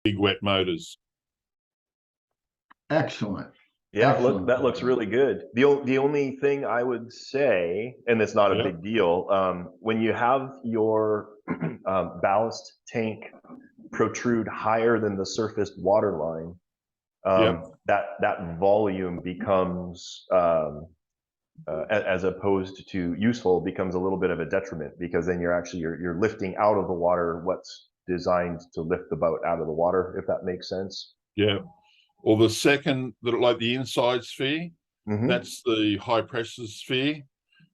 big wet motors. Excellent. Yeah, Excellent. that looks really good. The only thing I would say, and it's not a big deal, when you have your ballast tank protrude higher than the surfaced water line, that volume becomes, as opposed to useful, becomes a little bit of a detriment, because then you're lifting out of the water what's designed to lift the boat out of the water, if that makes sense. Yeah. Or the second, like the inside sphere, that's the high pressure sphere.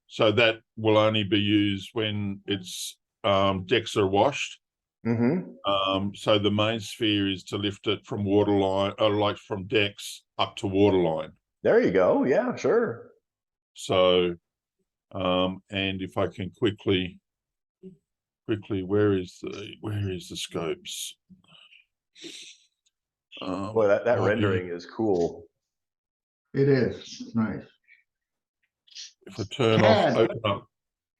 So that will only be used when it's decks are washed. So the main sphere is to lift it from waterline, like from decks up to waterline. There you go. Yeah, sure. So, and if I can quickly, where is the scopes? Boy, that rendering is cool. It is. It's nice. If I turn off, open up,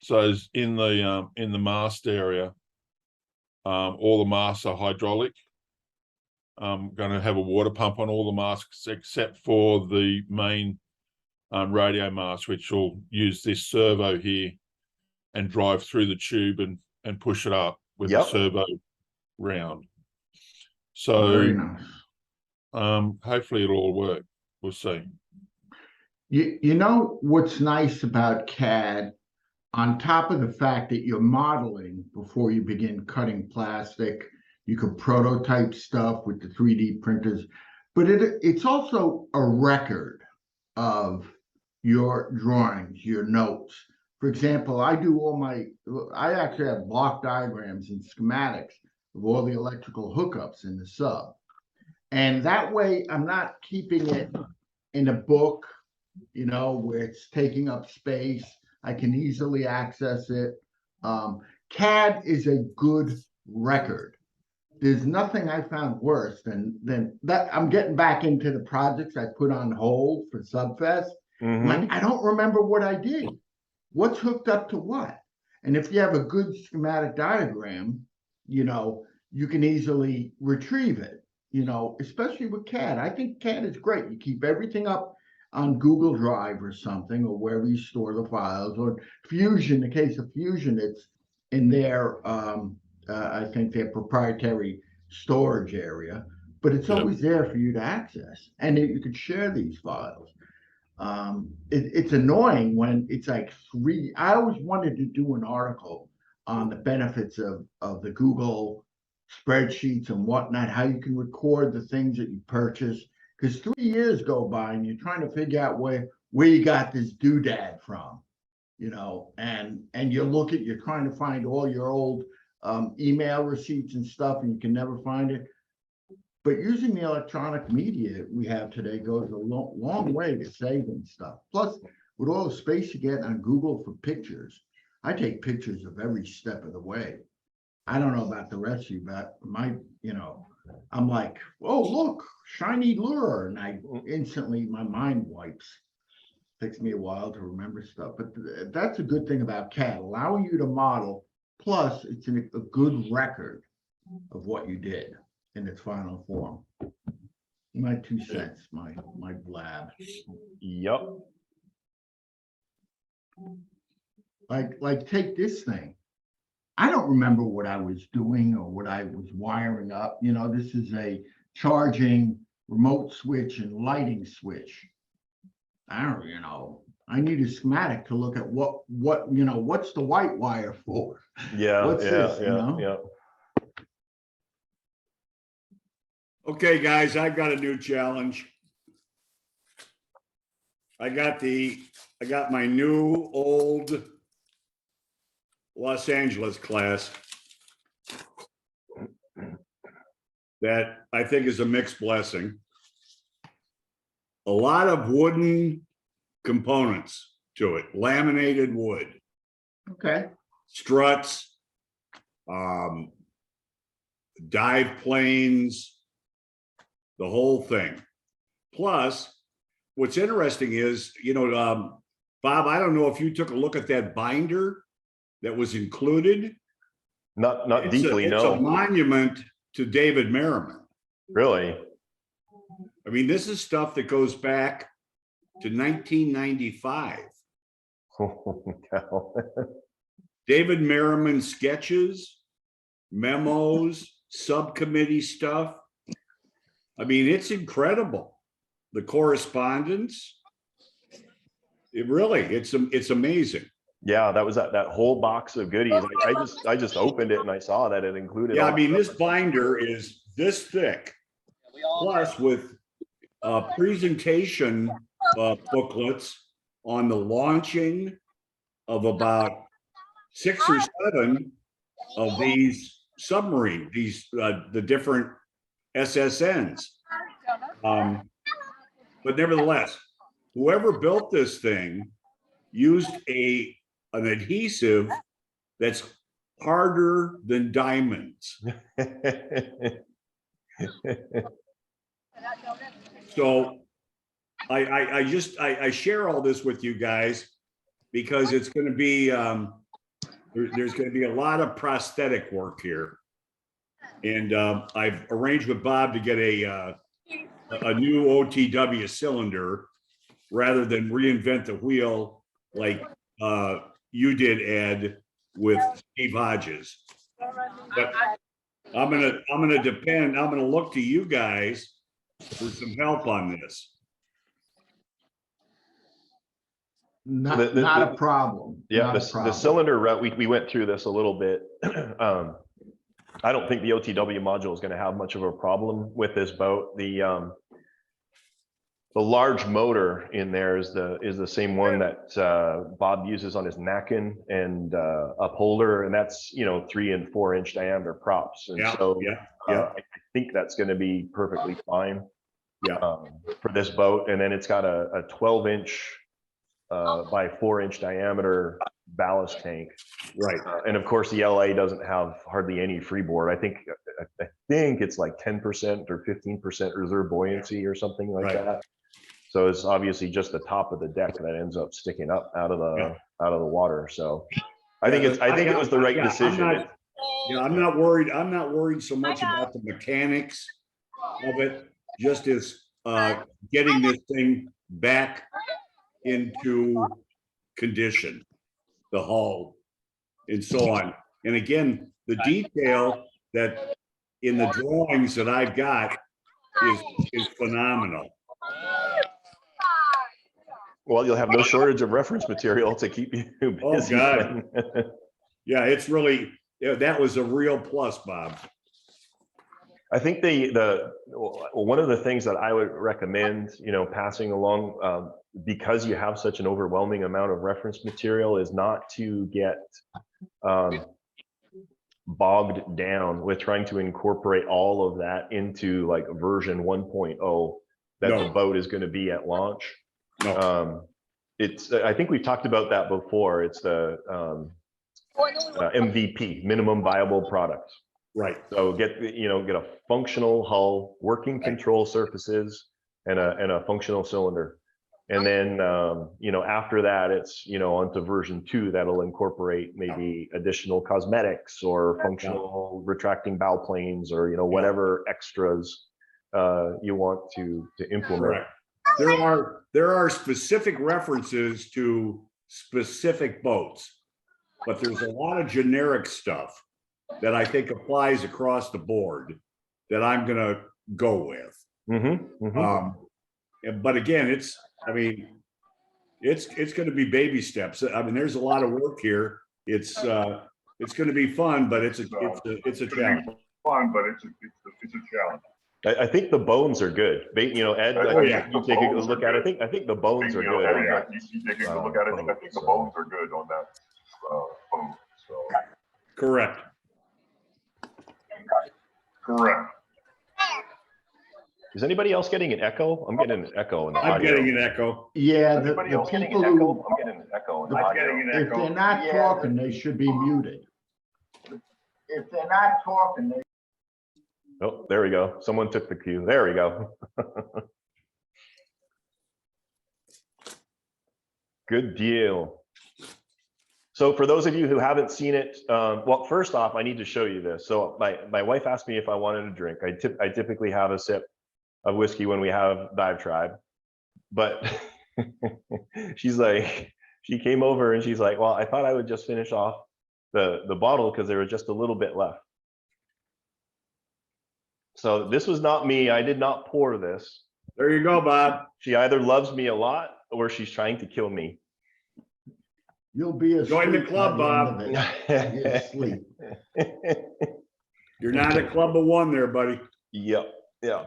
so it's in the mast area, all the masts are hydraulic. I'm going to have a water pump on all the masts except for the main radio mast, which will use this servo here and drive through the tube and push it up with the servo round. So very nice. Hopefully it'll all work. We'll see. You know what's nice about CAD, on top of the fact that you're modeling before you begin cutting plastic, you can prototype stuff with the 3D printers, but it's also a record of your drawings, your notes. For example, I actually have block diagrams and schematics of all the electrical hookups in the sub. And that way I'm not keeping it in a book, you know, where it's taking up space. I can easily access it. CAD is a good record. There's nothing I found worse than that. I'm getting back into the projects I put on hold for Subfest. Like, I don't remember what I did. What's hooked up to what? And if you have a good schematic diagram, you know, you can easily retrieve it, you know, especially with CAD. I think CAD is great. You keep everything up on Google Drive or something, or wherever you store the files, or Fusion. In the case of Fusion, it's in their, I think, their proprietary storage area, but it's always there for you to access, and you could share these files. It's annoying when it's like I always wanted to do an article on the benefits of the Google spreadsheets and whatnot, how you can record the things that you purchase, because 3 years go by and you're trying to figure out where you got this doodad from, you know, and you're trying to find all your old email receipts and stuff, and you can never find it. But using the electronic media we have today goes a long way to saving stuff. Plus, with all the space you get on Google for pictures, I take pictures of every step of the way. I don't know about the rest of you, but I'm like, oh, look, shiny lure. And my mind wipes. Takes me a while to remember stuff. But that's a good thing about CAD, allowing you to model. Plus, it's a good record of what you did in its final form. My 2 cents, my blab. Yep. Like take this thing. I don't remember what I was doing or what I was wiring up. You know, this is a charging remote switch and lighting switch. I need a schematic to look at what's the white wire for? Yeah, yeah. Okay, guys, I've got a new challenge. I got my new old Los Angeles class that I think is a mixed blessing. A lot of wooden components to it, laminated wood. Okay. Struts, dive planes, the whole thing. Plus, what's interesting is, Bob, I don't know if you took a look at that binder that was included. Not deeply, no. It's a monument to David Merriman. Really? I mean, this is stuff that goes back to 1995. David Merriman sketches, memos, subcommittee stuff. I mean, it's incredible. The correspondence. It's amazing. Yeah, that was that whole box of goodies. I just opened it and I saw that it included. Yeah, all I mean, the this references. binder is this thick, plus with presentation booklets on the launching of about 6 or 7 of these submarine, the different SSNs. But nevertheless, whoever built this thing used an adhesive that's harder than diamonds. So I share all this with you guys because it's going to be there's going to be a lot of prosthetic work here, and I've arranged with Bob to get a new OTW cylinder rather than reinvent the wheel like you did, Ed, with Steve Hodges. But I'm gonna look to you guys for some help on this. Not a problem. Yeah, Not a the problem. cylinder route, we went through this a little bit. I don't think the OTW module is going to have much of a problem with this boat. The large motor in there is the same one that Bob uses on his Nacken and upholder, and that's 3 and 4 inch diameter props. And so I think that's going to be perfectly fine for this boat. And then it's got a 12 inch by 4 inch diameter ballast tank. Right. And of course the LA doesn't have hardly any freeboard. I think it's like 10% or 15% reserve buoyancy or something like that. So it's obviously just the top of the deck that ends up sticking up out of the water. So I think it was the right decision. I'm not worried. I'm not worried so much about the mechanics of it, just as getting this thing back into condition, the hull and so on. And again, the detail that in the drawings that I've got is phenomenal. Well, you'll have no shortage of reference material to keep you busy. Oh God. Yeah, it's really, that was a real plus, Bob. I think one of the things that I would recommend, passing along, because you have such an overwhelming amount of reference material, is not to get bogged down with trying to incorporate all of that into like version 1.0 that the boat is going to be at launch. I think we've talked about that before. It's the MVP, minimum viable product. Right. So get a functional hull, working control surfaces, and a functional cylinder. And then, after that, it's, onto version 2 that'll incorporate maybe additional cosmetics or functional retracting bow planes or, whatever extras you want to implement. Correct. There are specific references to specific boats, but there's a lot of generic stuff that I think applies across the board that I'm going to go with. But again, it's going to be baby steps. I mean, there's a lot of work here. It's going to be fun, but it's a challenge. It's a challenge. I think the bones are good. Ed, you take a look at it. I think the bones are good. You take a look at it. I think the bones are good on that boat. So. Correct. Is anybody else getting an echo? I'm getting an echo in the audio. I'm getting an echo. Yeah, the people who, I'm getting an echo in the audio. If they're not talking, they should be muted. If they're not talking, they. Oh, there we go. Someone took the cue. There we go. Good deal. So for those of you who haven't seen it, well, first off, I need to show you this. So my wife asked me if I wanted a drink. I typically have a sip of whiskey when we have DiveTribe, but she's like, she came over and she's like, well, I thought I would just finish off the bottle because there was just a little bit left. So this was not me. I did not pour this. There you go, Bob. She either loves me a lot or she's trying to kill me. You'll be asleep. Join the club, by the end of it. You're asleep. You're not a club of one there, buddy. Yep. Yeah.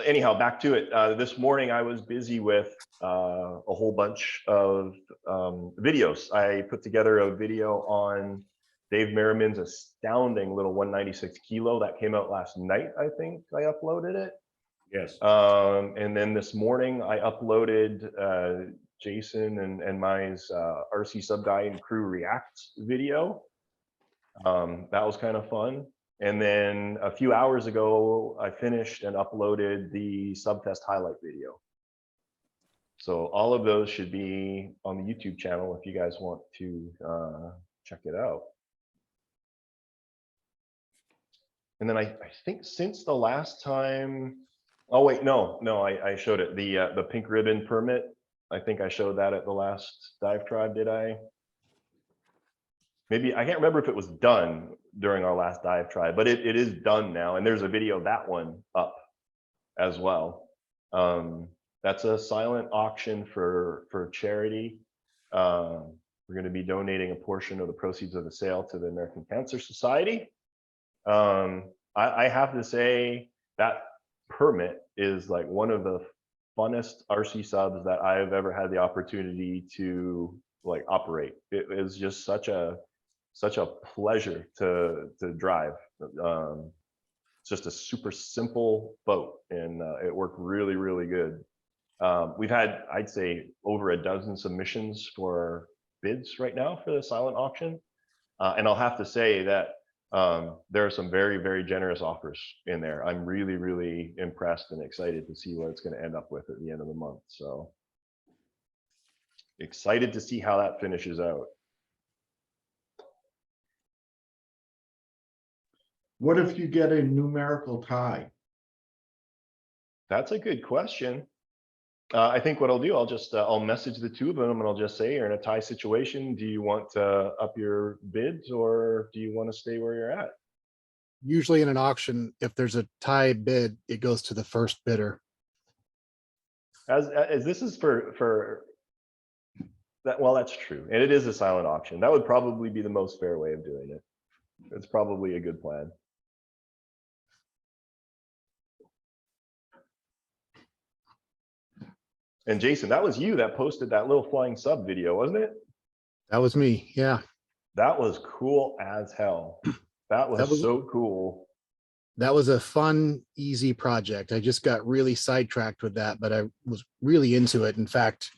Anyhow, back to it. This morning I was busy with a whole bunch of videos. I put together a video on Dave Merriman's astounding little 196 kilo that came out last night. I think I uploaded it. Yes. And then this morning I uploaded Jason and my RCSubGuy and crew react video. That was kind of fun. And then a few hours ago, I finished and uploaded the subtest highlight video. So all of those should be on the YouTube channel if you guys want to check it out. And then I think since the last time, oh wait, no, I showed it. The pink ribbon permit. I think I showed that at the last DiveTribe, did I? Maybe, I can't remember if it was done during our last DiveTribe, but it is done now. And there's a video of that one up as well. That's a silent auction for charity. We're going to be donating a portion of the proceeds of the sale to the American Cancer Society. I have to say that permit is like one of the funnest RC subs that I've ever had the opportunity to like operate. It is just such a pleasure to drive. It's just a super simple boat, and it worked really, really good. We've had, I'd say, over a dozen submissions for bids right now for the silent auction. And I'll have to say that there are some very, very generous offers in there. I'm really, really impressed and excited to see what it's going to end up with at the end of the month. So excited to see how that finishes out. What if you get a numerical tie? That's a good question. I think what I'll do, I'll message the two of them and I'll just say, you're in a tie situation. Do you want to up your bids or do you want to stay where you're at? Usually in an auction, if there's a tie bid, it goes to the first bidder. As this is for that, well, that's true. And it is a silent auction. That would probably be the most fair way of doing it. It's probably a good plan. And Jason, that was you that posted that little flying sub video, wasn't it? That was me. Yeah. That was cool as hell. That was so cool. That was a fun, easy project. I just got really sidetracked with that, but I was really into it. In fact,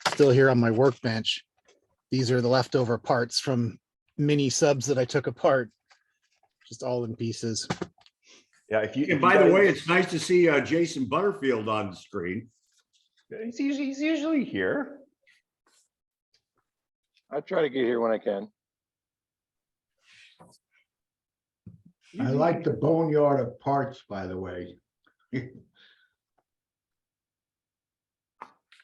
still here on my workbench, these are the leftover parts from mini subs that I took apart, just all in pieces. Yeah. And by the way, it's nice to see Jason Butterfield on the screen. He's usually here. I try to get here when I can. I like the boneyard of parts, by the way.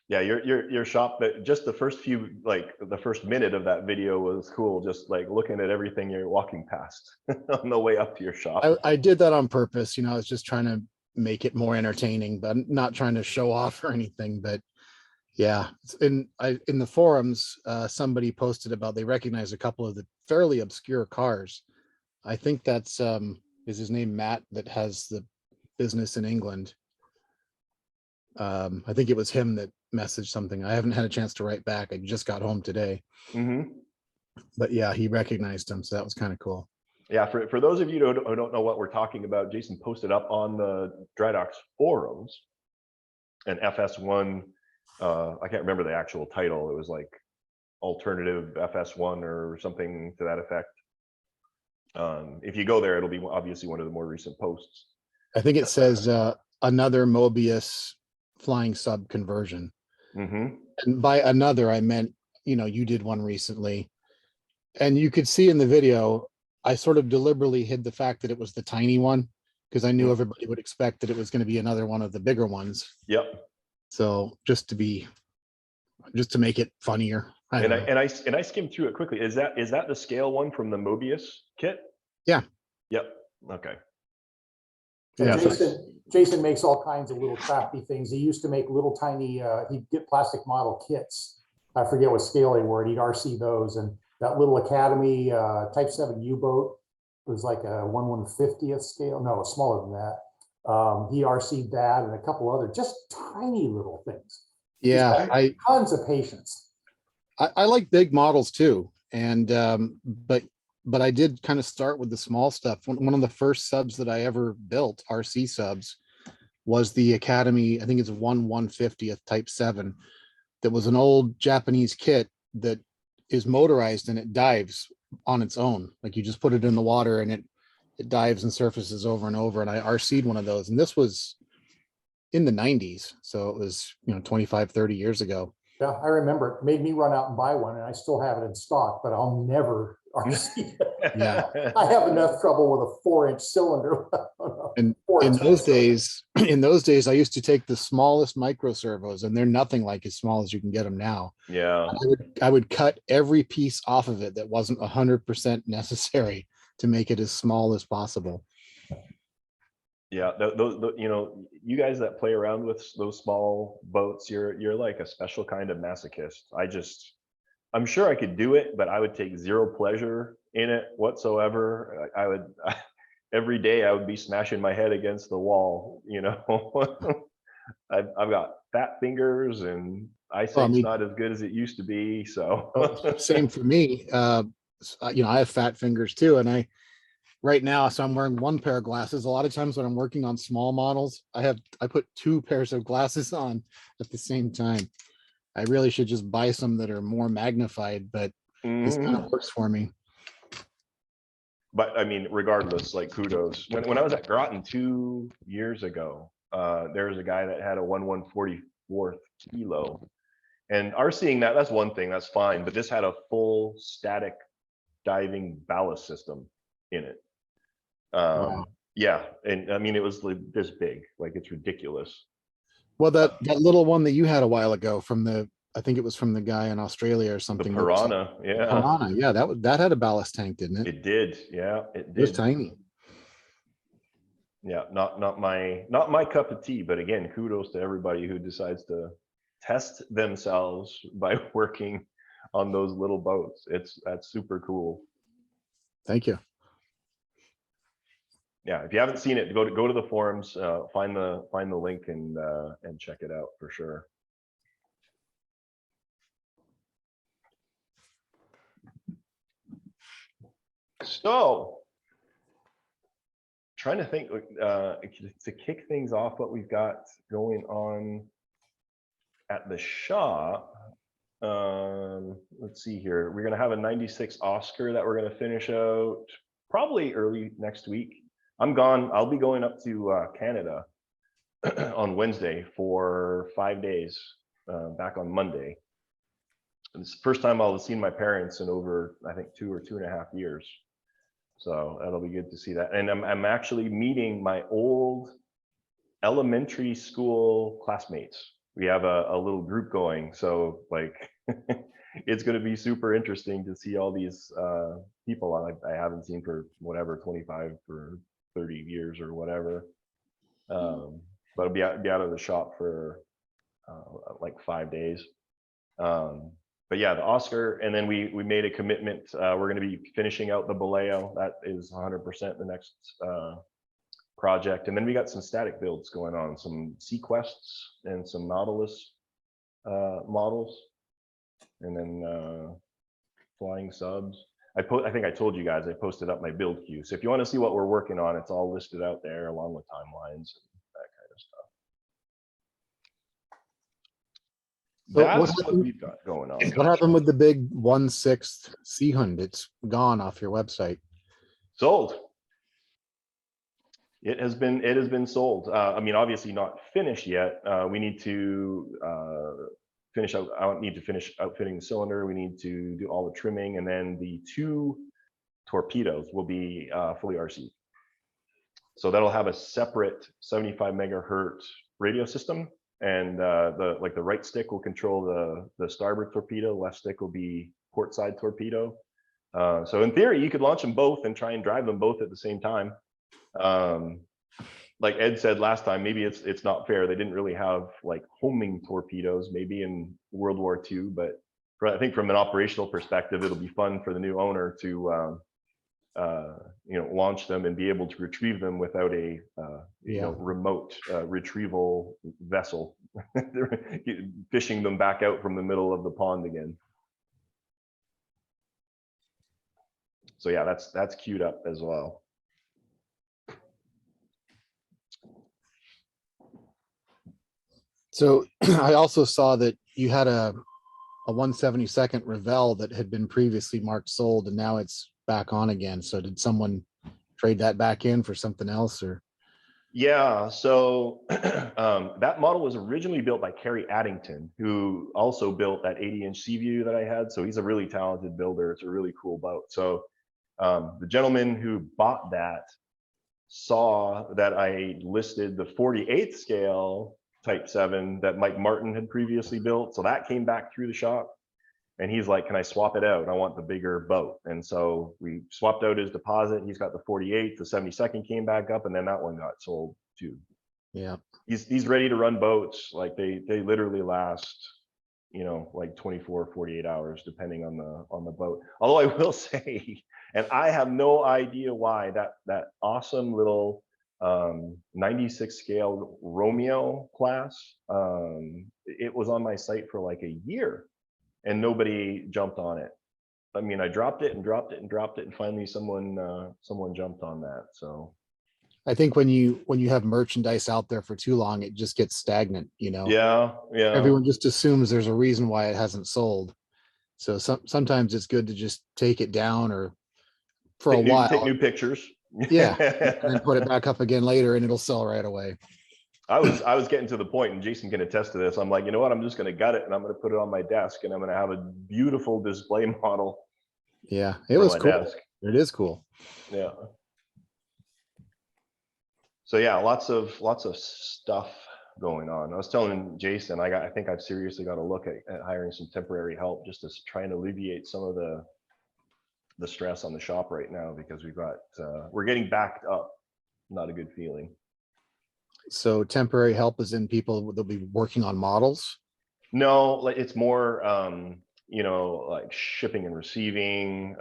Yeah, your shop, but just the first few, like the first minute of that video was cool. Just like looking at everything you're walking past on the way up to your shop. I did that on purpose. You know, I was just trying to make it more entertaining, but I'm not trying to show off or anything. But yeah, in the forums, somebody posted about they recognize a couple of the fairly obscure cars. I think that's is his name Matt that has the business in England. I think it was him that messaged something. I haven't had a chance to write back. I just got home today. But yeah, he recognized him, so that was kind of cool. Yeah, for those of you who don't know what we're talking about, Jason posted up on the Drydocks forums an FS1, I can't remember the actual title. It was like alternative FS1 or something to that effect. If you go there, it'll be obviously one of the more recent posts. I think it says another Mobius flying sub conversion. And by another, I meant you did one recently, and you could see in the video, I sort of deliberately hid the fact that it was the tiny one because I knew everybody would expect that it was going to be another one of the bigger ones. Yep. So just to make it funnier. I skimmed through it quickly. Is that the scale one from the Mobius kit? Yeah. Yep. Okay. Yeah. Jason makes all kinds of little crafty things. He used to make little tiny, he'd get plastic model kits. I forget what scale they were, and he'd RC those. And that little Academy Type 7 U-boat was like a 1/150th scale. No, smaller than that. He RC'd that and a couple other just tiny little things. Yeah. Tons of patience. I like big models too. And, but I did kind of start with the small stuff. One of the first subs that I ever built, RC subs, was the Academy, I think it's 1/150th Type 7. That was an old Japanese kit that is motorized and it dives on its own. Like you just put it in the water and it dives and surfaces over and over. And I RC'd one of those. And this was in the 90s. So it was, 25, 30 years ago. Yeah, I remember it made me run out and buy one, and I still have it in stock, but I'll never RC it. Yeah. I have enough trouble with a 4-inch cylinder. And in those days, I used to take the smallest micro servos, and they're nothing like as small as you can get them now. Yeah. I would cut every piece off of it that wasn't 100% necessary to make it as small as possible. Yeah, those you guys that play around with those small boats, you're like a special kind of masochist. I'm sure I could do it, but I would take zero pleasure in it whatsoever. I would every day I would be smashing my head against the wall. I've got fat fingers and eyesight's not as good as it used to be. So same for me. I have fat fingers too, and right now, so I'm wearing one pair of glasses. A lot of times when I'm working on small models, I put 2 pairs of glasses on at the same time. I really should just buy some that are more magnified, but this kind of works for me. But I mean, regardless, like kudos. When I was at Groton 2 years ago, there was a guy that had a 1/144th kilo. And RCing that's one thing, that's fine. But this had a full static diving ballast system in it. Wow. Yeah, and I mean it was like this big, like it's ridiculous. Well, that little one that you had a while ago I think it was from the guy in Australia or The something. Piranha, yeah. Piranha, yeah, that had a ballast tank, didn't it? It did, yeah, it It was did. tiny. Yeah, not my cup of tea, but again, kudos to everybody who decides to test themselves by working on those little boats. That's super cool. Thank you. Yeah, if you haven't seen it, go to the forums, find the link and check it out for sure. So, trying to think to kick things off, what we've got going on at the shop. Let's see here. We're gonna have a 96 Oscar that we're gonna finish out probably early next week. I'm gone. I'll be going up to Canada on Wednesday for 5 days, back on Monday. And it's the first time I'll have seen my parents in over, I think, 2 or 2.5 years. So that'll be good to see that. And I'm actually meeting my old elementary school classmates. We have a little group going. So like, it's going to be super interesting to see all these people I haven't seen for whatever, 25 or 30 years or whatever. But I'll be out of the shop for like 5 days. But yeah, the Oscar, and then we made a commitment. We're going to be finishing out the Baleo. That is 100% the next project. And then we got some static builds going on, some Sequests and some Nautilus models, and then flying subs. I think I told you guys I posted up my build queue. So if you want to see what we're working on, it's all listed out there along with timelines and that kind of stuff. So That's what we've got going on. What happened with the big 1/6 Sea Hunt? It's gone off your website. Sold. It has been sold. I mean, obviously not finished yet. We need to I don't need to finish outfitting the cylinder. We need to do all the trimming, and then the 2 torpedoes will be fully RC. So that'll have a separate 75 megahertz radio system, and the right stick will control the starboard torpedo, left stick will be port side torpedo. So in theory, you could launch them both and try and drive them both at the same time. Like Ed said last time, maybe it's not fair. They didn't really have like homing torpedoes, maybe in World War II, but I think from an operational perspective, it'll be fun for the new owner to launch them and be able to retrieve them without a remote retrieval vessel, fishing them back out from the middle of the pond again. So yeah, that's queued up as well. So I also saw that you had a 1/72 Revell that had been previously marked sold, and now it's back on again. So did someone trade that back in for something else, or? Yeah, so that model was originally built by Kerry Addington, who also built that 80-inch Seaview that I had. So he's a really talented builder. It's a really cool boat. So the gentleman who bought that saw that I listed the 48th scale Type 7 that Mike Martin had previously built. So that came back through the shop, and he's like, can I swap it out? I want the bigger boat. And so we swapped out his deposit. He's got the 48, the 72nd came back up, and then that one got sold too. Yeah. He's ready to run boats. Like they literally last, like 24, 48 hours, depending on the boat. Although I will say, and I have no idea why, that awesome little 96 scale Romeo class, it was on my site for like a year and nobody jumped on it. I mean, I dropped it and dropped it and dropped it, and finally someone jumped on that. So I think when you have merchandise out there for too long, it just gets stagnant, yeah. Everyone just assumes there's a reason why it hasn't sold. So sometimes it's good to just take it down, or for a while, take new pictures. Yeah, and then put it back up again later, and it'll sell right away. I was getting to the point, and Jason can attest to this. I'm like, you know what? I'm just going to gut it, and I'm going to put it on my desk, and I'm going to have a beautiful display model. Yeah, it was cool. Desk. It is cool. Yeah. So yeah, lots of stuff going on. I was telling Jason, I think I've seriously got to look at hiring some temporary help, just to try and alleviate some of the stress on the shop right now, because we're getting backed up. Not a good feeling. So temporary help is in people that'll be working on models? No, like it's more like shipping and receiving,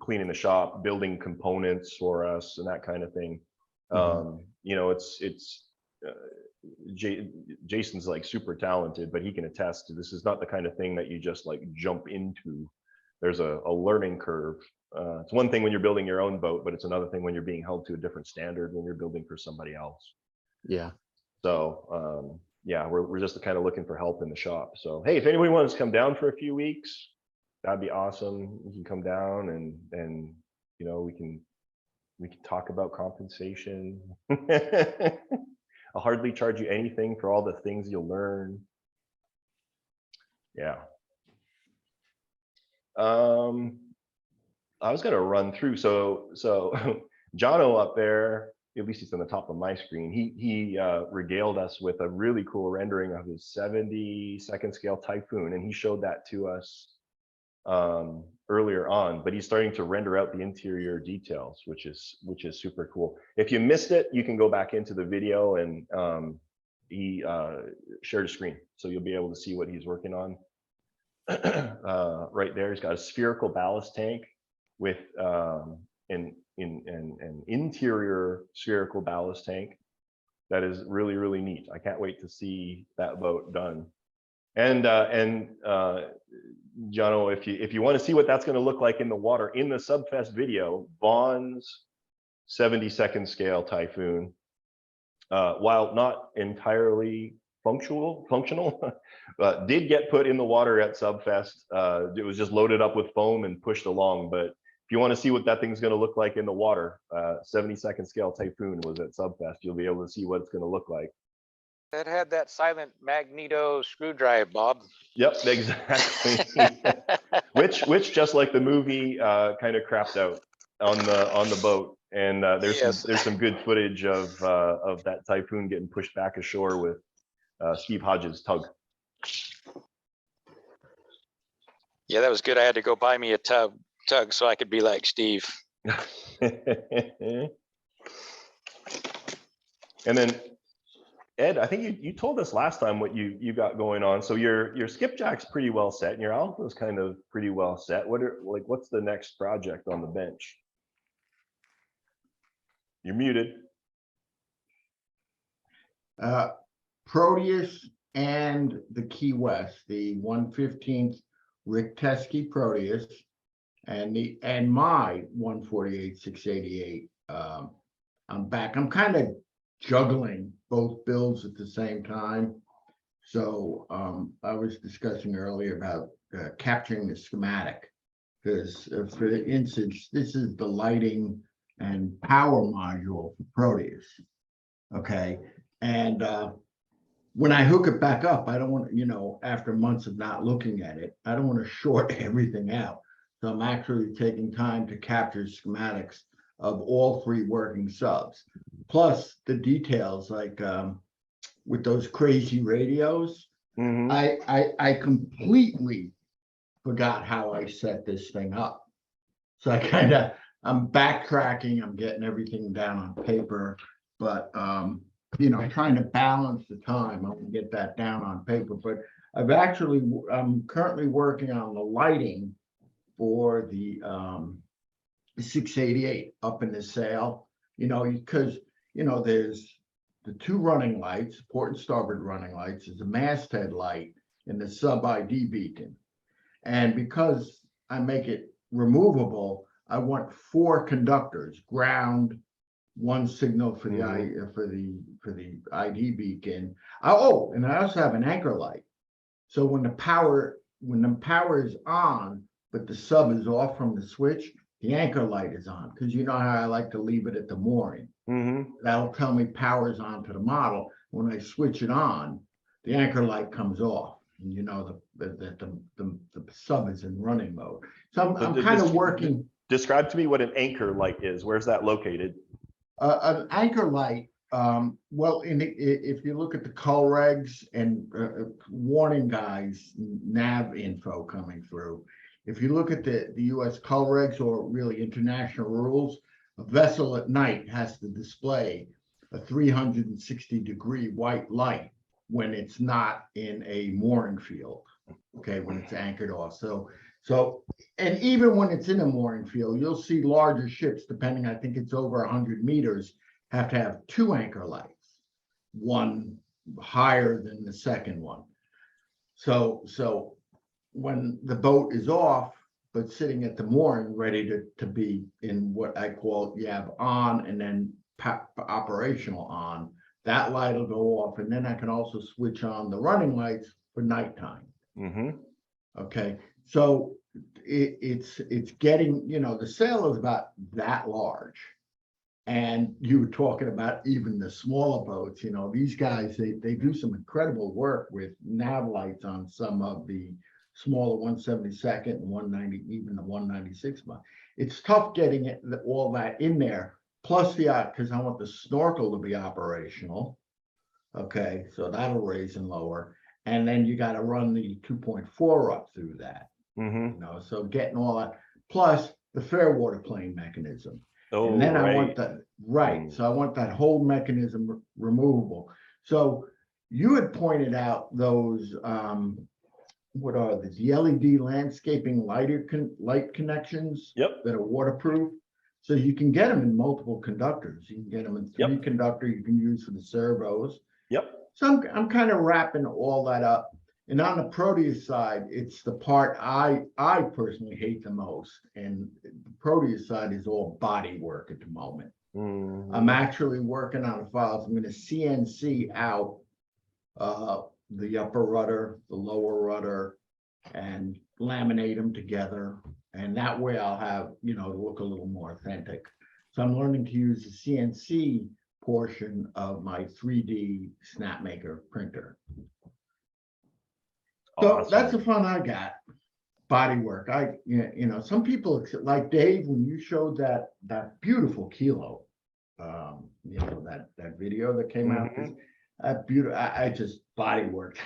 cleaning the shop, building components for us, and that kind of thing. Jason's like super talented, but he can attest to this is not the kind of thing that you just like jump into. There's a learning curve. It's one thing when you're building your own boat, but it's another thing when you're being held to a different standard when you're building for somebody else. Yeah. So yeah, we're just kind of looking for help in the shop. So hey, if anybody wants to come down for a few weeks, that'd be awesome. You can come down and we can talk about compensation. I'll hardly charge you anything for all the things you'll learn. Yeah. I was gonna run through. So Jono up there, at least he's on the top of my screen. He regaled us with a really cool rendering of his 72nd scale Typhoon, and he showed that to us earlier on. But he's starting to render out the interior details, which is super cool. If you missed it, you can go back into the video, and he shared a screen, so you'll be able to see what he's working on. Right there, he's got a spherical ballast tank with an interior spherical ballast tank that is really, really neat. I can't wait to see that boat done. And Jono, if you want to see what that's going to look like in the water, in the Subfest video, Vaughn's 72nd scale Typhoon, while not entirely functional, did get put in the water at Subfest. It was just loaded up with foam and pushed along. But if you want to see what that thing's going to look like in the water, 72nd scale Typhoon was at Subfest. You'll be able to see what it's going to look like. That had that silent magneto screw drive, Bob. Yep, exactly. which just like the movie, kind of crapped out on the boat. And there's Yes. some good footage of that Typhoon getting pushed back ashore with Steve Hodges' tug. Yeah, that was good. I had to go buy me a tug so I could be like Steve. And then Ed, I think you told us last time what you got going on. So your skipjack's pretty well set, and your alpha's kind of pretty well set. What's the next project on the bench? You're muted. Proteus and the Key West, the 115th Rick Teskey Proteus, and my 148 688. I'm back. I'm kind of juggling both builds at the same time. So I was discussing earlier about capturing the schematic, because for the instance, this is the lighting and power module for Proteus. Okay, and when I hook it back up, I don't want to, after months of not looking at it, I don't want to short everything out. So I'm actually taking time to capture schematics of all 3 working subs, plus the details, like with those crazy radios. Mm-hmm. I completely forgot how I set this thing up. So I'm backtracking, I'm getting everything down on paper, but trying to balance the time. I'm gonna get that down on paper, but I'm currently working on the lighting for the 688 up in the sail, because there's the 2 running lights, port and starboard running lights, there's a masthead light and the sub ID beacon. And because I make it removable, I want 4 conductors, ground, 1 signal for the for the ID beacon. Oh, and I also have an anchor light. So when the power is on, but the sub is off from the switch, the anchor light is on, because you know how I like to leave it at the mooring. Mm-hmm. That'll tell me power's on to the model. When I switch it on, the anchor light comes off, and the sub is in running mode. So I'm kind of working. Describe to me what an anchor light is. Where's that located? An anchor light. Well, if you look at the call regs and warning guys, nav info coming through, if you look at the U.S. call regs, or really international rules, a vessel at night has to display a 360-degree white light when it's not in a mooring field. Okay, when it's anchored off. So, and even when it's in a mooring field, you'll see larger ships, depending, I think it's over 100 meters, have to have 2 anchor lights, 1 higher than the second one. So when the boat is off, but sitting at the mooring, ready to be in what I call, you have on and then operational on, that light will go off, and then I can also switch on the running lights for nighttime. Mm-hmm. Okay, so it's getting, the sail is about that large. And you were talking about even the smaller boats, these guys, they do some incredible work with nav lights on some of the smaller 172nd and 190, even the 196 one. It's tough getting all that in there. Plus because I want the snorkel to be operational. Okay, so that'll raise and lower. And then you got to run the 2.4 up through that. Mm-hmm. So getting all that, plus the fair water plane mechanism. Oh, and then right. I want that, so I want that whole mechanism removable. So you had pointed out those, what are the LED landscaping light connections? Yep. That are waterproof. So you can get them in multiple conductors. You can get them in 3 conductor you can use for the servos. Yep. So I'm kind of wrapping all that up. And on the Proteus side, it's the part I personally hate the most. And the Proteus side is all body work at the moment. Mm-hmm. I'm actually working on files. I'm going to CNC out the upper rudder, the lower rudder, and laminate them together. And that way I'll have, look a little more authentic. So I'm learning to use the CNC portion of my 3D Snapmaker printer. So that's the fun I got. Body work. You know, some people like Dave, when you showed that beautiful kilo, you know, that video that came out, that beautiful, I just body work.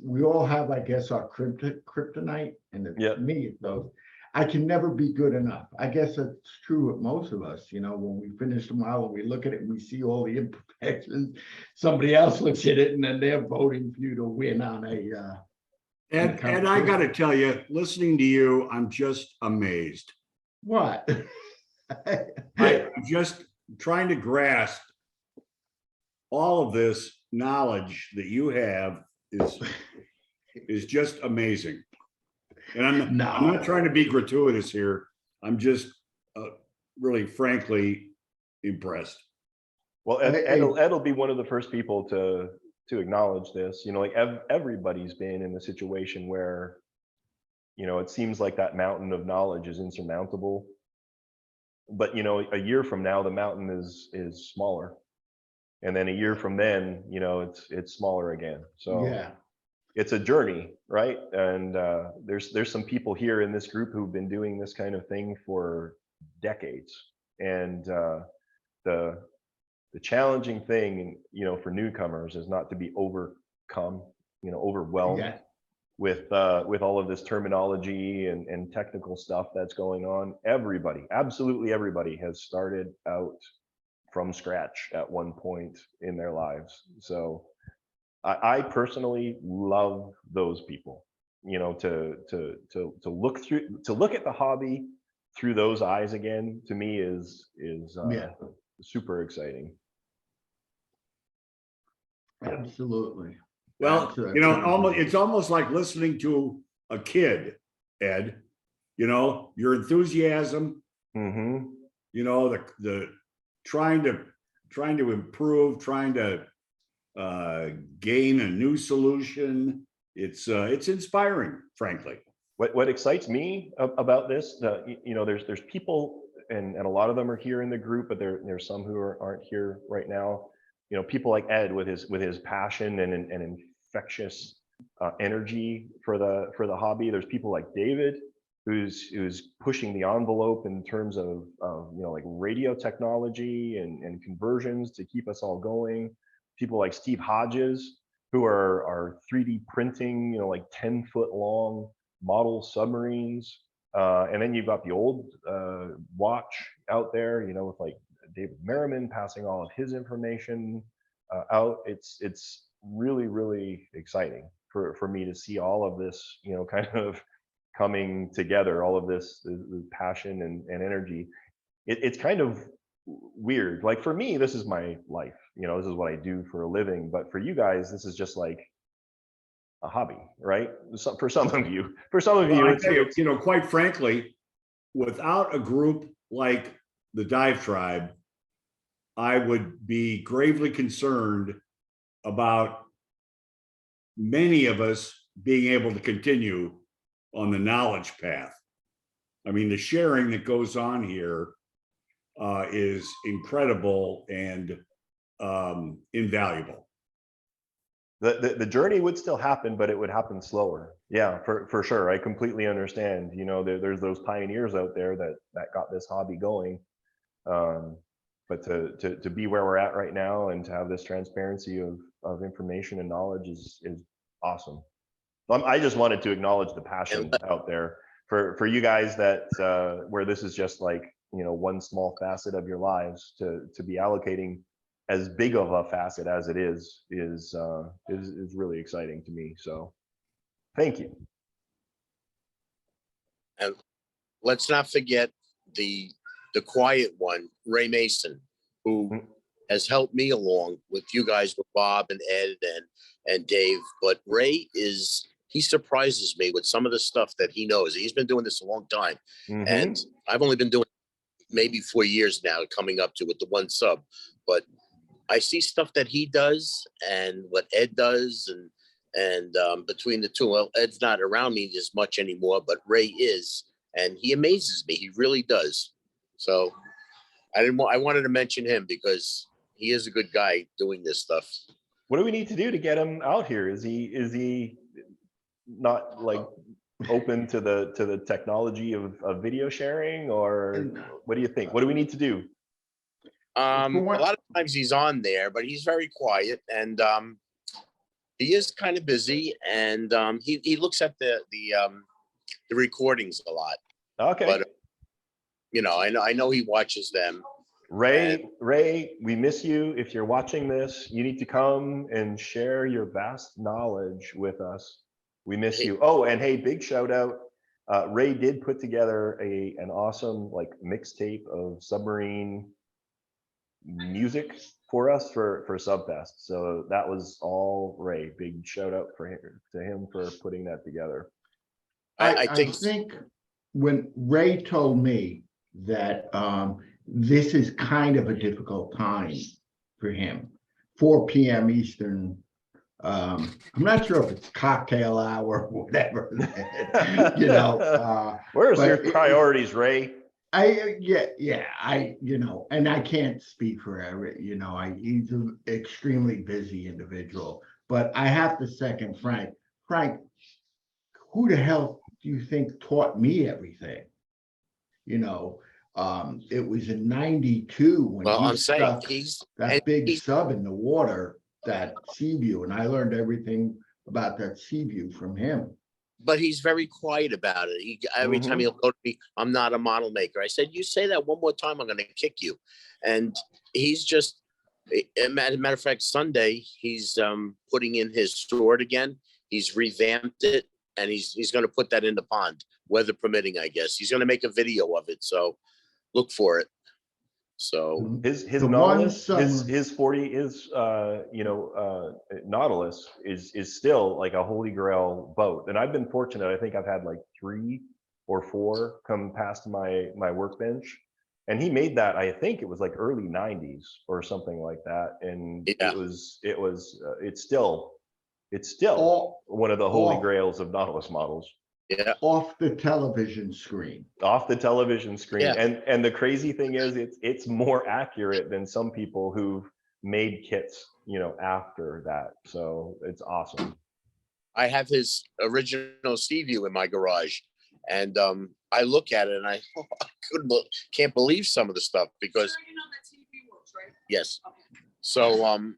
We all have, I guess, our kryptonite, and to me, those, I can never be good enough. I guess that's true with most of us. You know, when we finish the model, we look at it and we see all the imperfections. Somebody else looks at it and then they're voting for you to win on a. And I got to tell you, listening to you, I'm just amazed. What? I'm just trying to grasp all of this knowledge that you have is just amazing. And I'm not trying to be gratuitous here. I'm just really, frankly, impressed. Well, Ed'll be one of the first people to acknowledge this. You know, like everybody's been in a situation where, you know, it seems like that mountain of knowledge is insurmountable. But, you know, a year from now, the mountain is smaller. And then a year from then, you know, it's smaller again. So yeah, it's a journey, right? And there's some people here in this group who've been doing this kind of thing for decades. And the challenging thing, you know, for newcomers is not to be overcome, you know, overwhelmed with all of this terminology and technical stuff that's going on. Everybody, absolutely everybody, has started out from scratch at one point in their lives. So I personally love those people, you know, to look at the hobby through those eyes again, to me is super exciting. absolutely. Well, you know, it's almost like listening to a kid, Ed. You know, your enthusiasm, you know, the trying to improve, trying to gain a new solution. It's inspiring, frankly. What excites me about this, you know, there's people, and a lot of them are here in the group, but there's some who aren't here right now. You know, people like Ed with his passion and infectious energy for the hobby. There's people like David, who's pushing the envelope in terms of you know, like radio technology and conversions to keep us all going. People like Steve Hodges, who are 3D printing, you know, like 10-foot long model submarines. And then you've got the old watch out there, you know, with like David Merriman passing all of his information out. It's really, really exciting for me to see all of this, you know, kind of coming together, all of this passion and energy. It's kind of weird. Like for me, this is my life, you know, this is what I do for a living. But for you guys, this is just like a hobby, right? For some of you, you know, quite frankly, without a group like the DiveTribe, I would be gravely concerned about many of us being able to continue on the knowledge path. I mean, the sharing that goes on here is incredible and invaluable. The journey would still happen, but it would happen slower. Yeah, for sure. I completely understand. You know, there's those pioneers out there that got this hobby going. But to be where we're at right now and to have this transparency of information and knowledge is awesome. I just wanted to acknowledge the passion out there for you guys that where this is just like, you know, one small facet of your lives, to be allocating as big of a facet as it is really exciting to me. So thank you. And let's not forget the quiet one, Ray Mason, who has helped me along with you guys, with Bob and Ed and Dave. But Ray he surprises me with some of the stuff that he knows. He's been doing this a long time. And I've only been doing maybe 4 years now, coming up to with the one sub. But I see stuff that he does and what Ed does, and between the two, well, Ed's not around me as much anymore, but Ray is, and he amazes me. He really does. So I wanted to mention him because he is a good guy doing this stuff. What do we need to do to get him out here? Is he not like open to the technology of video sharing, or what do you think? What do we need to do? A lot of times he's on there, but he's very quiet, and he is kind of busy, and he looks at the recordings a lot. Okay. But you know, I know he watches them. Ray, we miss you. If you're watching this, you need to come and share your vast knowledge with us. We miss you. Oh, and hey, big shout out. Ray did put together an awesome like mixtape of submarine music for us for Subfest. So that was all Ray. Big shout out to him for putting that together. I think when Ray told me that this is kind of a difficult time for him, 4 p.m. Eastern. I'm not sure if it's cocktail hour or whatever. You know, where's your priorities, Ray? You know, and I can't speak for every, you know, he's an extremely busy individual, but I have to second Frank. Frank, who the hell do you think taught me everything? You know, it was in '92 when he stuck that big sub in the water, that Seaview, and I learned everything about that Seaview from him. But he's very quiet about it. Every time he'll go to me, I'm not a model maker. I said, you say that one more time, I'm going to kick you. And he's just, as a matter of fact, Sunday, he's putting in his sword again. He's revamped it, and he's going to put that in the pond, weather permitting, I guess. He's going to make a video of it, so look for it. So his Nautilus, his 40 is Nautilus is still like a holy grail boat, and I've been fortunate. I think I've had like 3 or 4 come past my workbench, and he made that. I think it was like early '90s or something like that, and it's still one of the holy grails of Nautilus models. Yeah, off the television screen. Off the television screen. Yeah. And the crazy thing is it's more accurate than some people who've made kits, you know, after that. So it's awesome. I have his original Seaview in my garage, and I look at it and I can't believe some of the stuff, because sure, you know that Seaview works, right? Yes. Okay. So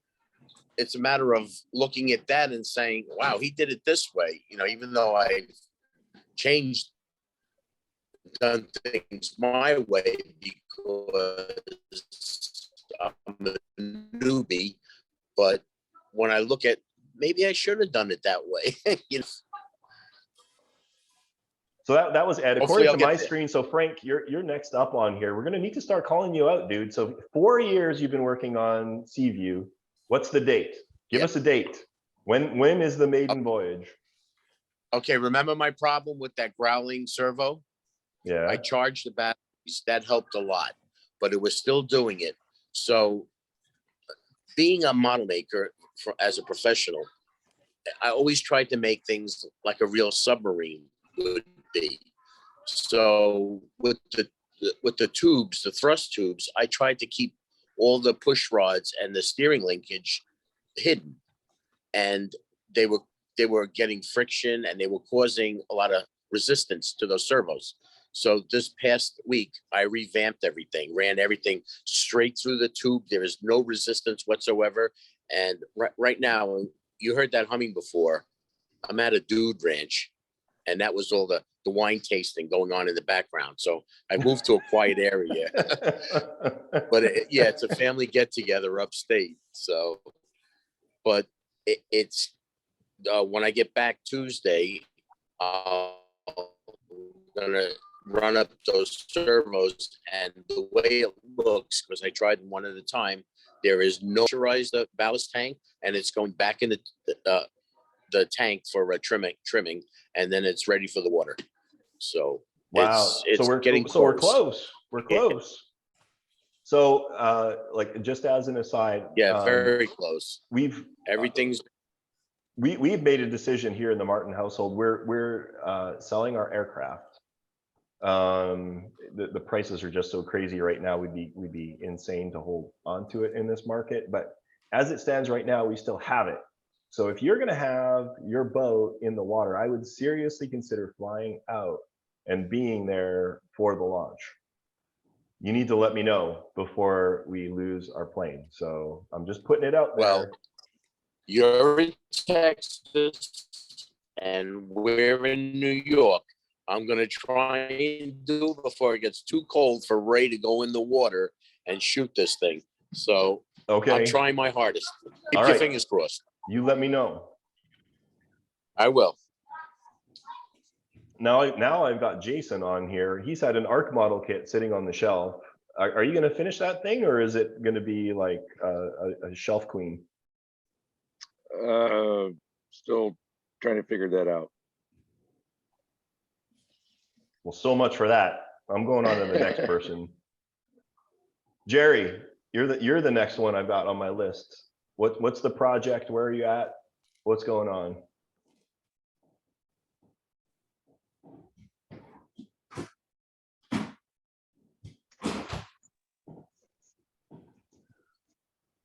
it's a matter of looking at that and saying, wow, he did it this way, you know, even though I changed, done things my way because I'm a newbie. But when I look at, maybe I should have done it that way. You know? So that was Ed. According to my screen, so Frank, you're next up on here. We're gonna need to start calling you out, dude. So 4 years you've been working on Seaview. What's the date? Give us a date. When is the maiden voyage? Okay, remember my problem with that growling servo? Yeah. I charged the batteries. That helped a lot, but it was still doing it. So being a model maker as a professional, I always tried to make things like a real submarine would be. So with the tubes, the thrust tubes, I tried to keep all the push rods and the steering linkage hidden. And they were getting friction, and they were causing a lot of resistance to those servos. So this past week, I revamped everything, ran everything straight through the tube. There is no resistance whatsoever. And right now, you heard that humming before. I'm at a dude ranch, and that was all the wine tasting going on in the background. So I moved to a quiet area. But it's a family get together upstate. So, but it's when I get back Tuesday, I'm gonna run up those servos, and the way it looks, because I tried one at a time, there is no pressurized ballast tank, and it's going back in the tank for trimming, and then it's ready for the water. So wow, it's so we're getting close. So we're close. We're close. So like just as an aside, very close. We've made a decision here in the Martin household. We're selling our aircraft, The prices are just so crazy right now. We'd be insane to hold onto it in this market. But as it stands right now, we still have it. So if you're going to have your boat in the water, I would seriously consider flying out and being there for the launch. You need to let me know before we lose our plane. So I'm just putting it out there. Well, you're in Texas and we're in New York. I'm going to try and do before it gets too cold for Ray to go in the water and shoot this thing. So Okay. I'm trying my hardest. Keep All your right. fingers crossed. You let me know. I will. Now I've got Jason on here. He's had an ARC model kit sitting on the shelf. Are you going to finish that thing, or is it going to be like a shelf queen? Still trying to figure that out. Well, so much for that. I'm going on to the next person. Jerry, you're the next one I've got on my list. What's the project? Where are you at? What's going on?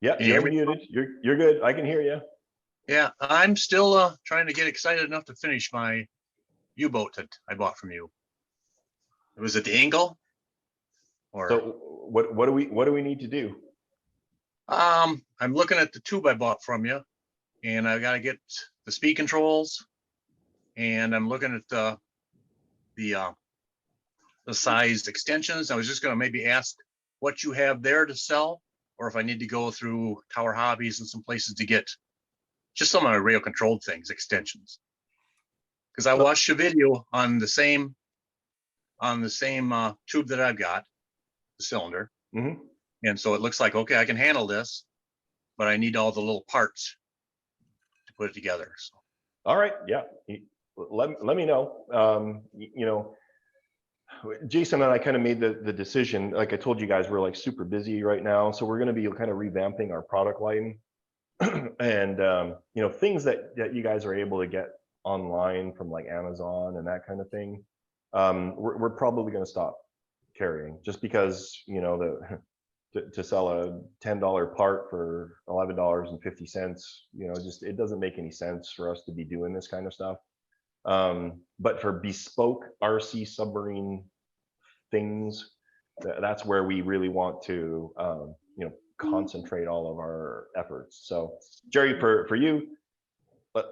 Yeah, you're muted. You're good. I can hear you. Yeah, I'm still trying to get excited enough to finish my U-boat that I bought from you. Was it the Angle? Or so what do we need to do? I'm looking at the tube I bought from you, and I got to get the speed controls, and I'm looking at the size extensions. I was just going to maybe ask what you have there to sell, or if I need to go through Tower Hobbies and some places to get just some of my rail controlled things, extensions. Because I watched a video on the same tube that I've got, the cylinder. Mm-hmm. And so it looks like, okay, I can handle this, but I need all the little parts to put it together. So. All right. Yeah. Let me know. You know, Jason and I kind of made the decision, like I told you guys, we're like super busy right now. So we're going to be kind of revamping our product line and, you know, things that you guys are able to get online from like Amazon and that kind of thing. We're probably going to stop carrying just because, you know, to sell a $10 part for $11.50, you know, just, it doesn't make any sense for us to be doing this kind of stuff. But for bespoke RC submarine things, that's where we really want to, you know, concentrate all of our efforts. So Jerry, for you,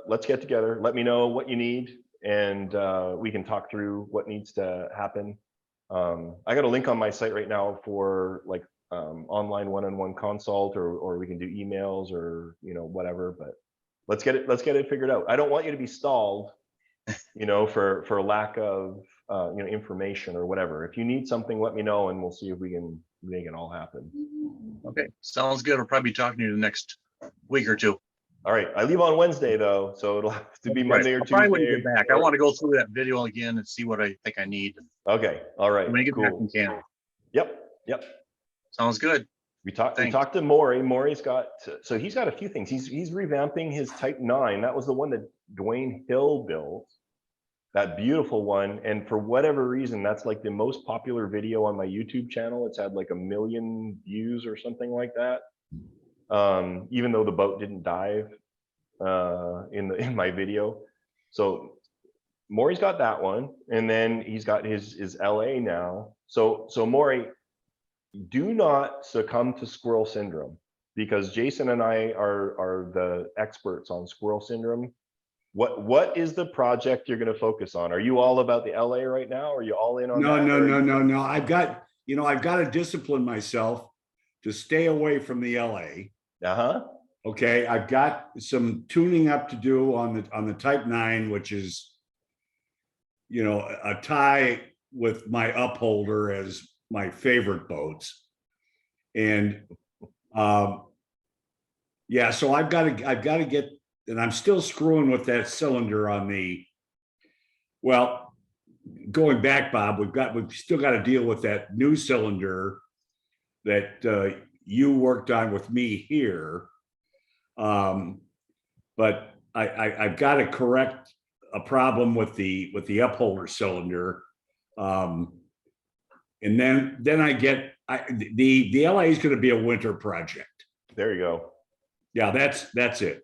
let's get together. Let me know what you need, and we can talk through what needs to happen. I got a link on my site right now for like online one-on-one consult, or we can do emails, or, you know, whatever, but let's get it figured out. I don't want you to be stalled, you know, for lack of you know, information or whatever. If you need something, let me know, and we'll see if we can make it all happen. Okay, sounds good. I'll probably be talking to you the next week or two. All right, I leave on Wednesday though, so it'll have to be Monday or Tuesday. Probably when you get back. I want to go through that video again and see what I think I need. Okay, all right. When you get back cool. from Canada. Yep. Sounds good. We talked to Maury. Maury's got, so he's got a few things. He's revamping his Type 9. That was the one that Dwayne Hill built. That beautiful one. And for whatever reason, that's like the most popular video on my YouTube channel. It's had like 1 million views or something like that. Even though the boat didn't dive in my video. So Maury's got that one. And then he's got his LA now. So Maury, do not succumb to squirrel syndrome, because Jason and I are the experts on squirrel syndrome. What is the project you're going to focus on? Are you all about the LA right now? Are you all in on that? No. I've got to discipline myself to stay away from the LA. Okay, I've got some tuning up to do on the Type 9, which is, you know, a tie with my upholder as my favorite boats. And yeah, so I've got to get, and I'm still screwing with that cylinder on the, well, going back, Bob, we've still got to deal with that new cylinder that you worked on with me here. But I've got to correct a problem with the upholder cylinder And then I get the LA is going to be a winter project. There you go. Yeah, that's it.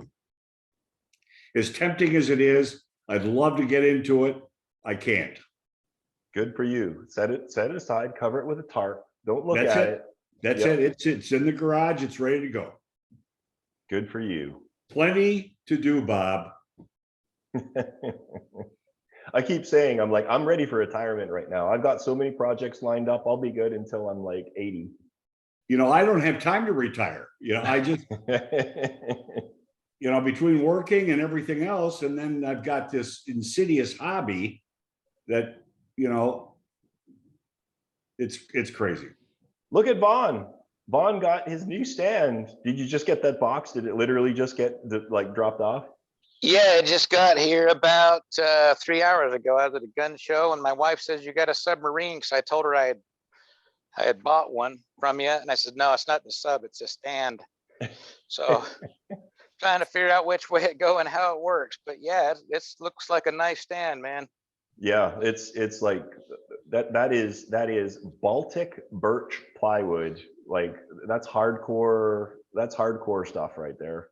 As tempting as it is, I'd love to get into it. I can't. Good for you. Set it aside, cover it with a tarp. Don't look That's at it. it. That's Yep. it. It's in the garage. It's ready to go. Good for you. Plenty to do, Bob. I keep saying, I'm ready for retirement right now. I've got so many projects lined up. I'll be good until I'm like 80. You know, I don't have time to retire. You know, I just, you know, between working and everything else, and then I've got this insidious hobby that, you know, it's crazy. Look at Vaughn. Vaughn got his new stand. Did you just get that box? Did it literally just get dropped off? Yeah, it just got here about 3 hours ago. I was at a gun show, and my wife says, you got a submarine, because I told her I had bought one from you, and I said, no, it's not the sub, it's a stand. So trying to figure out which way it go and how it works. But yeah, it looks like a nice stand, man. Yeah, it's like that is Baltic birch plywood. Like that's hardcore stuff right there.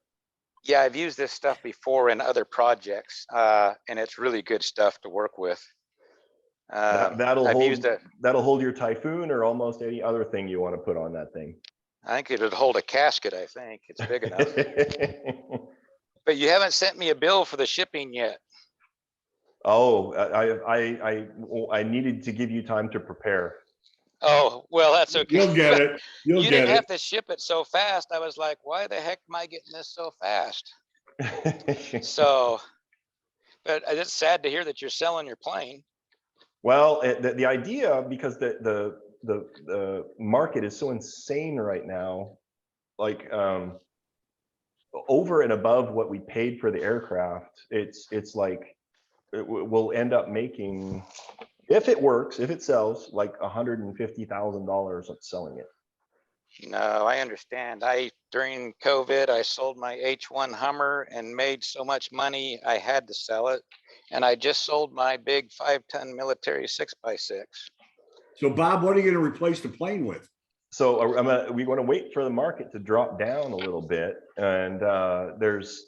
Yeah, I've used this stuff before in other projects, and it's really good stuff to work with. That'll hold your Typhoon or almost any other thing you want to put on that thing. I think it'd hold a casket. I think it's big enough. But you haven't sent me a bill for the shipping yet. Oh, I needed to give you time to prepare. Oh, well, that's okay. You'll get it. You didn't have to ship it so fast. I was like, why the heck am I getting this so fast? So, but it's sad to hear that you're selling your plane. Well, the idea, because the market is so insane right now, like over and above what we paid for the aircraft, it's like we'll end up making, if it works, if it sells, like $150,000 of selling it. No, I understand. During COVID, I sold my H1 Hummer and made so much money, I had to sell it. And I just sold my big 5-ton military 6x6. So Bob, what are you going to replace the plane with? So we want to wait for the market to drop down a little bit, and there's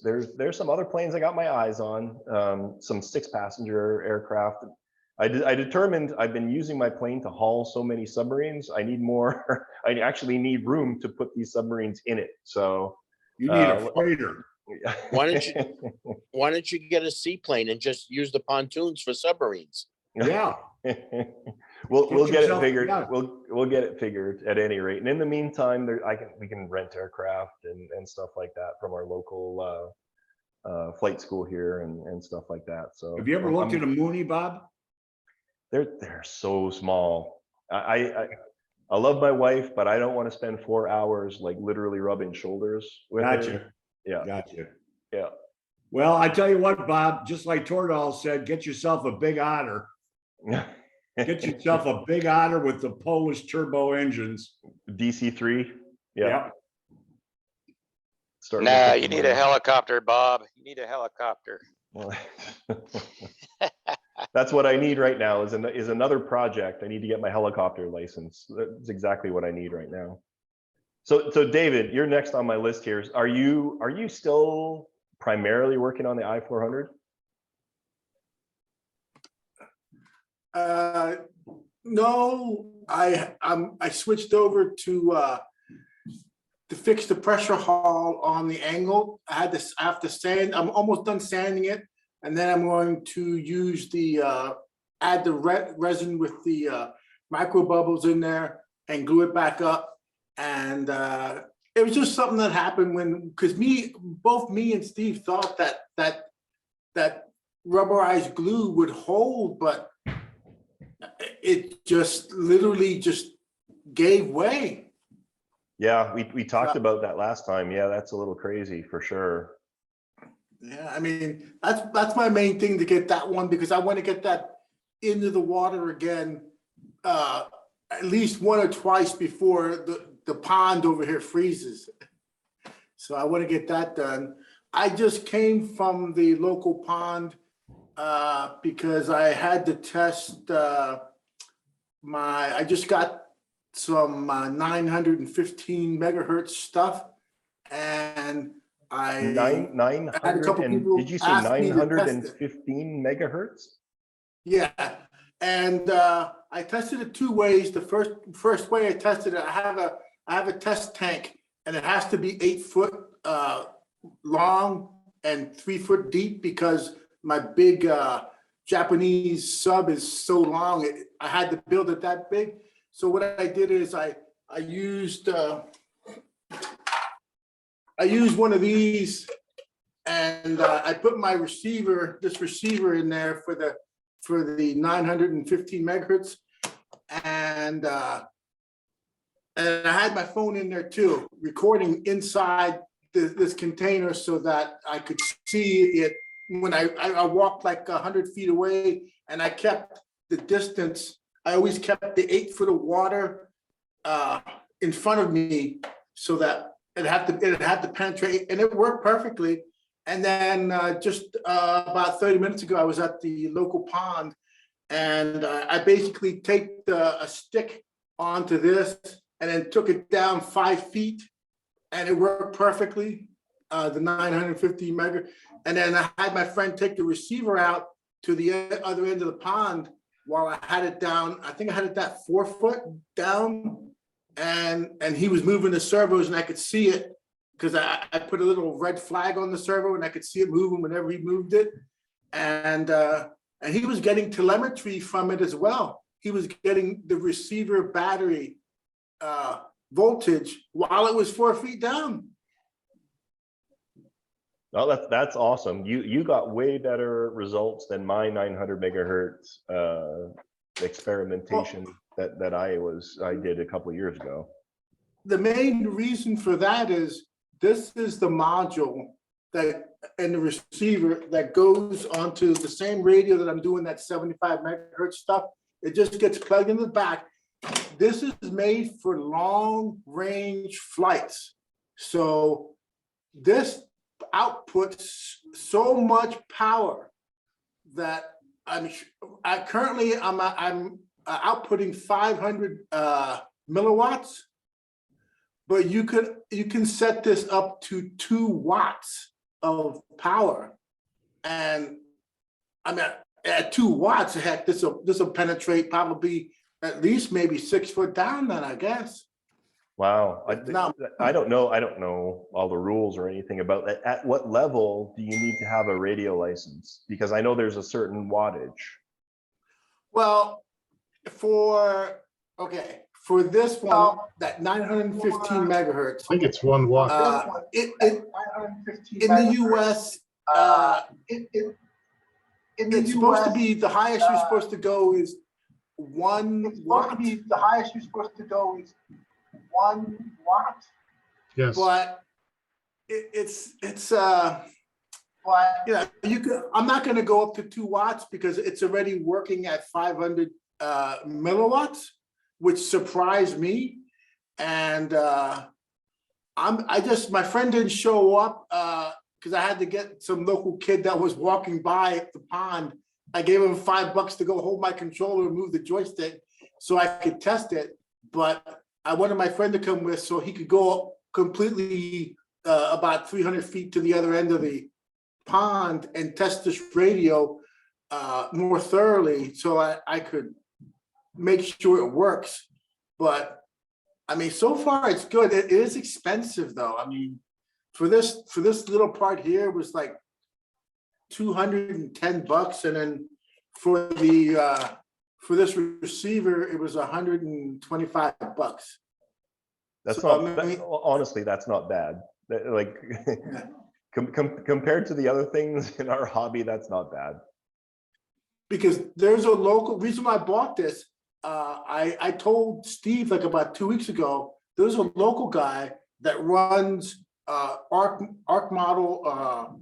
some other planes I got my eyes on, some 6-passenger aircraft. I determined I've been using my plane to haul so many submarines. I need more. I actually need room to put these submarines in it. So you need a freighter. Why don't you get a seaplane and just use the pontoons for submarines? Yeah. We'll get it figured. Yeah. We'll get it figured at any rate. And in the meantime, we can rent aircraft and stuff like that from our local flight school here and stuff like that. So have you ever looked at a Mooney, Bob? They're so small. I love my wife, but I don't want to spend 4 hours like literally rubbing shoulders with her. Yeah. Gotcha. Yeah. Well, I tell you what, Bob, just like Tordahl said, get yourself a big otter. Get yourself a big otter with the Polish turbo engines. DC-3. Yeah. Nah, you need a helicopter, Bob. You need a helicopter. That's what I need right now is another project. I need to get my helicopter license. That's exactly what I need right now. So David, you're next on my list here. Are you still primarily working on the I-400? No, I switched over to fix the pressure hull on the angle. I have to sand. I'm almost done sanding it, and then I'm going to use add the resin with the micro bubbles in there and glue it back up. And it was just something that happened because both me and Steve thought that rubberized glue would hold, but it just literally just gave way. Yeah, we talked about that last time. Yeah, that's a little crazy for sure. Yeah, I mean, that's my main thing, to get that one, because I want to get that into the water again at least one or twice before the pond over here freezes. So I want to get that done. I just came from the local pond because I had to test I just got some 915 megahertz stuff, and I had a couple people did you say ask me to test it. 915 megahertz? Yeah, and I tested it two ways. The first way I tested it, I have a test tank, and it has to be 8 foot long and 3 foot deep because my big Japanese sub is so long. I had to build it that big. So what I did is I used one of these, and I put my this receiver in there for the 915 megahertz, and I had my phone in there too, recording inside this container so that I could see it when I walked like 100 feet away, and I kept the distance. I always kept the 8 foot of water in front of me so that it had to penetrate, and it worked perfectly. And then just about 30 minutes ago, I was at the local pond, and I basically taped a stick onto this and then took it down 5 feet, and it worked perfectly, the 950 mega. And then I had my friend take the receiver out to the other end of the pond while I had it down. I think I had it that 4 foot down, and he was moving the servos, and I could see it because I put a little red flag on the servo, and I could see it moving whenever he moved it. And he was getting telemetry from it as well. He was getting the receiver battery voltage while it was 4 feet down. Oh, that's awesome. You got way better results than my 900 megahertz experimentation that I did a couple of years ago. The main reason for that is this is the module that and the receiver that goes onto the same radio that I'm doing that 75 megahertz stuff. It just gets plugged in the back. This is made for long range flights. So this outputs so much power that I'm outputting 500 milliwatts, but you can set this up to 2 watts of power, and I mean at 2 watts, heck, this will penetrate probably at least maybe 6 foot down. Then I guess. Wow, I don't know all the rules or anything about that. At what level do you need to have a radio license? Because I know there's a certain wattage. Well, for this one, that 915 megahertz. I think it's 1 watt. In the US, it's supposed to be the highest you're supposed to go is 1 watt. The highest you're supposed to go is 1 watt. Yes. But it's you know, I'm not going to go up to 2 watts because it's already working at 500 milliwatts, which surprised me. And my friend didn't show up because I had to get some local kid that was walking by the pond. I gave him $5 to go hold my controller and move the joystick so I could test it. But I wanted my friend to come with so he could go completely about 300 feet to the other end of the pond and test this radio more thoroughly so I could make sure it works. But I mean, so far it's good. It is expensive though. I mean, for this little part here was like $210, and then for this receiver it was $125. That's So, not honestly, that's not bad. Like compared to the other things in our hobby, that's not bad. Because there's a local reason why I bought this. I told Steve like about 2 weeks ago, there's a local guy that runs arc model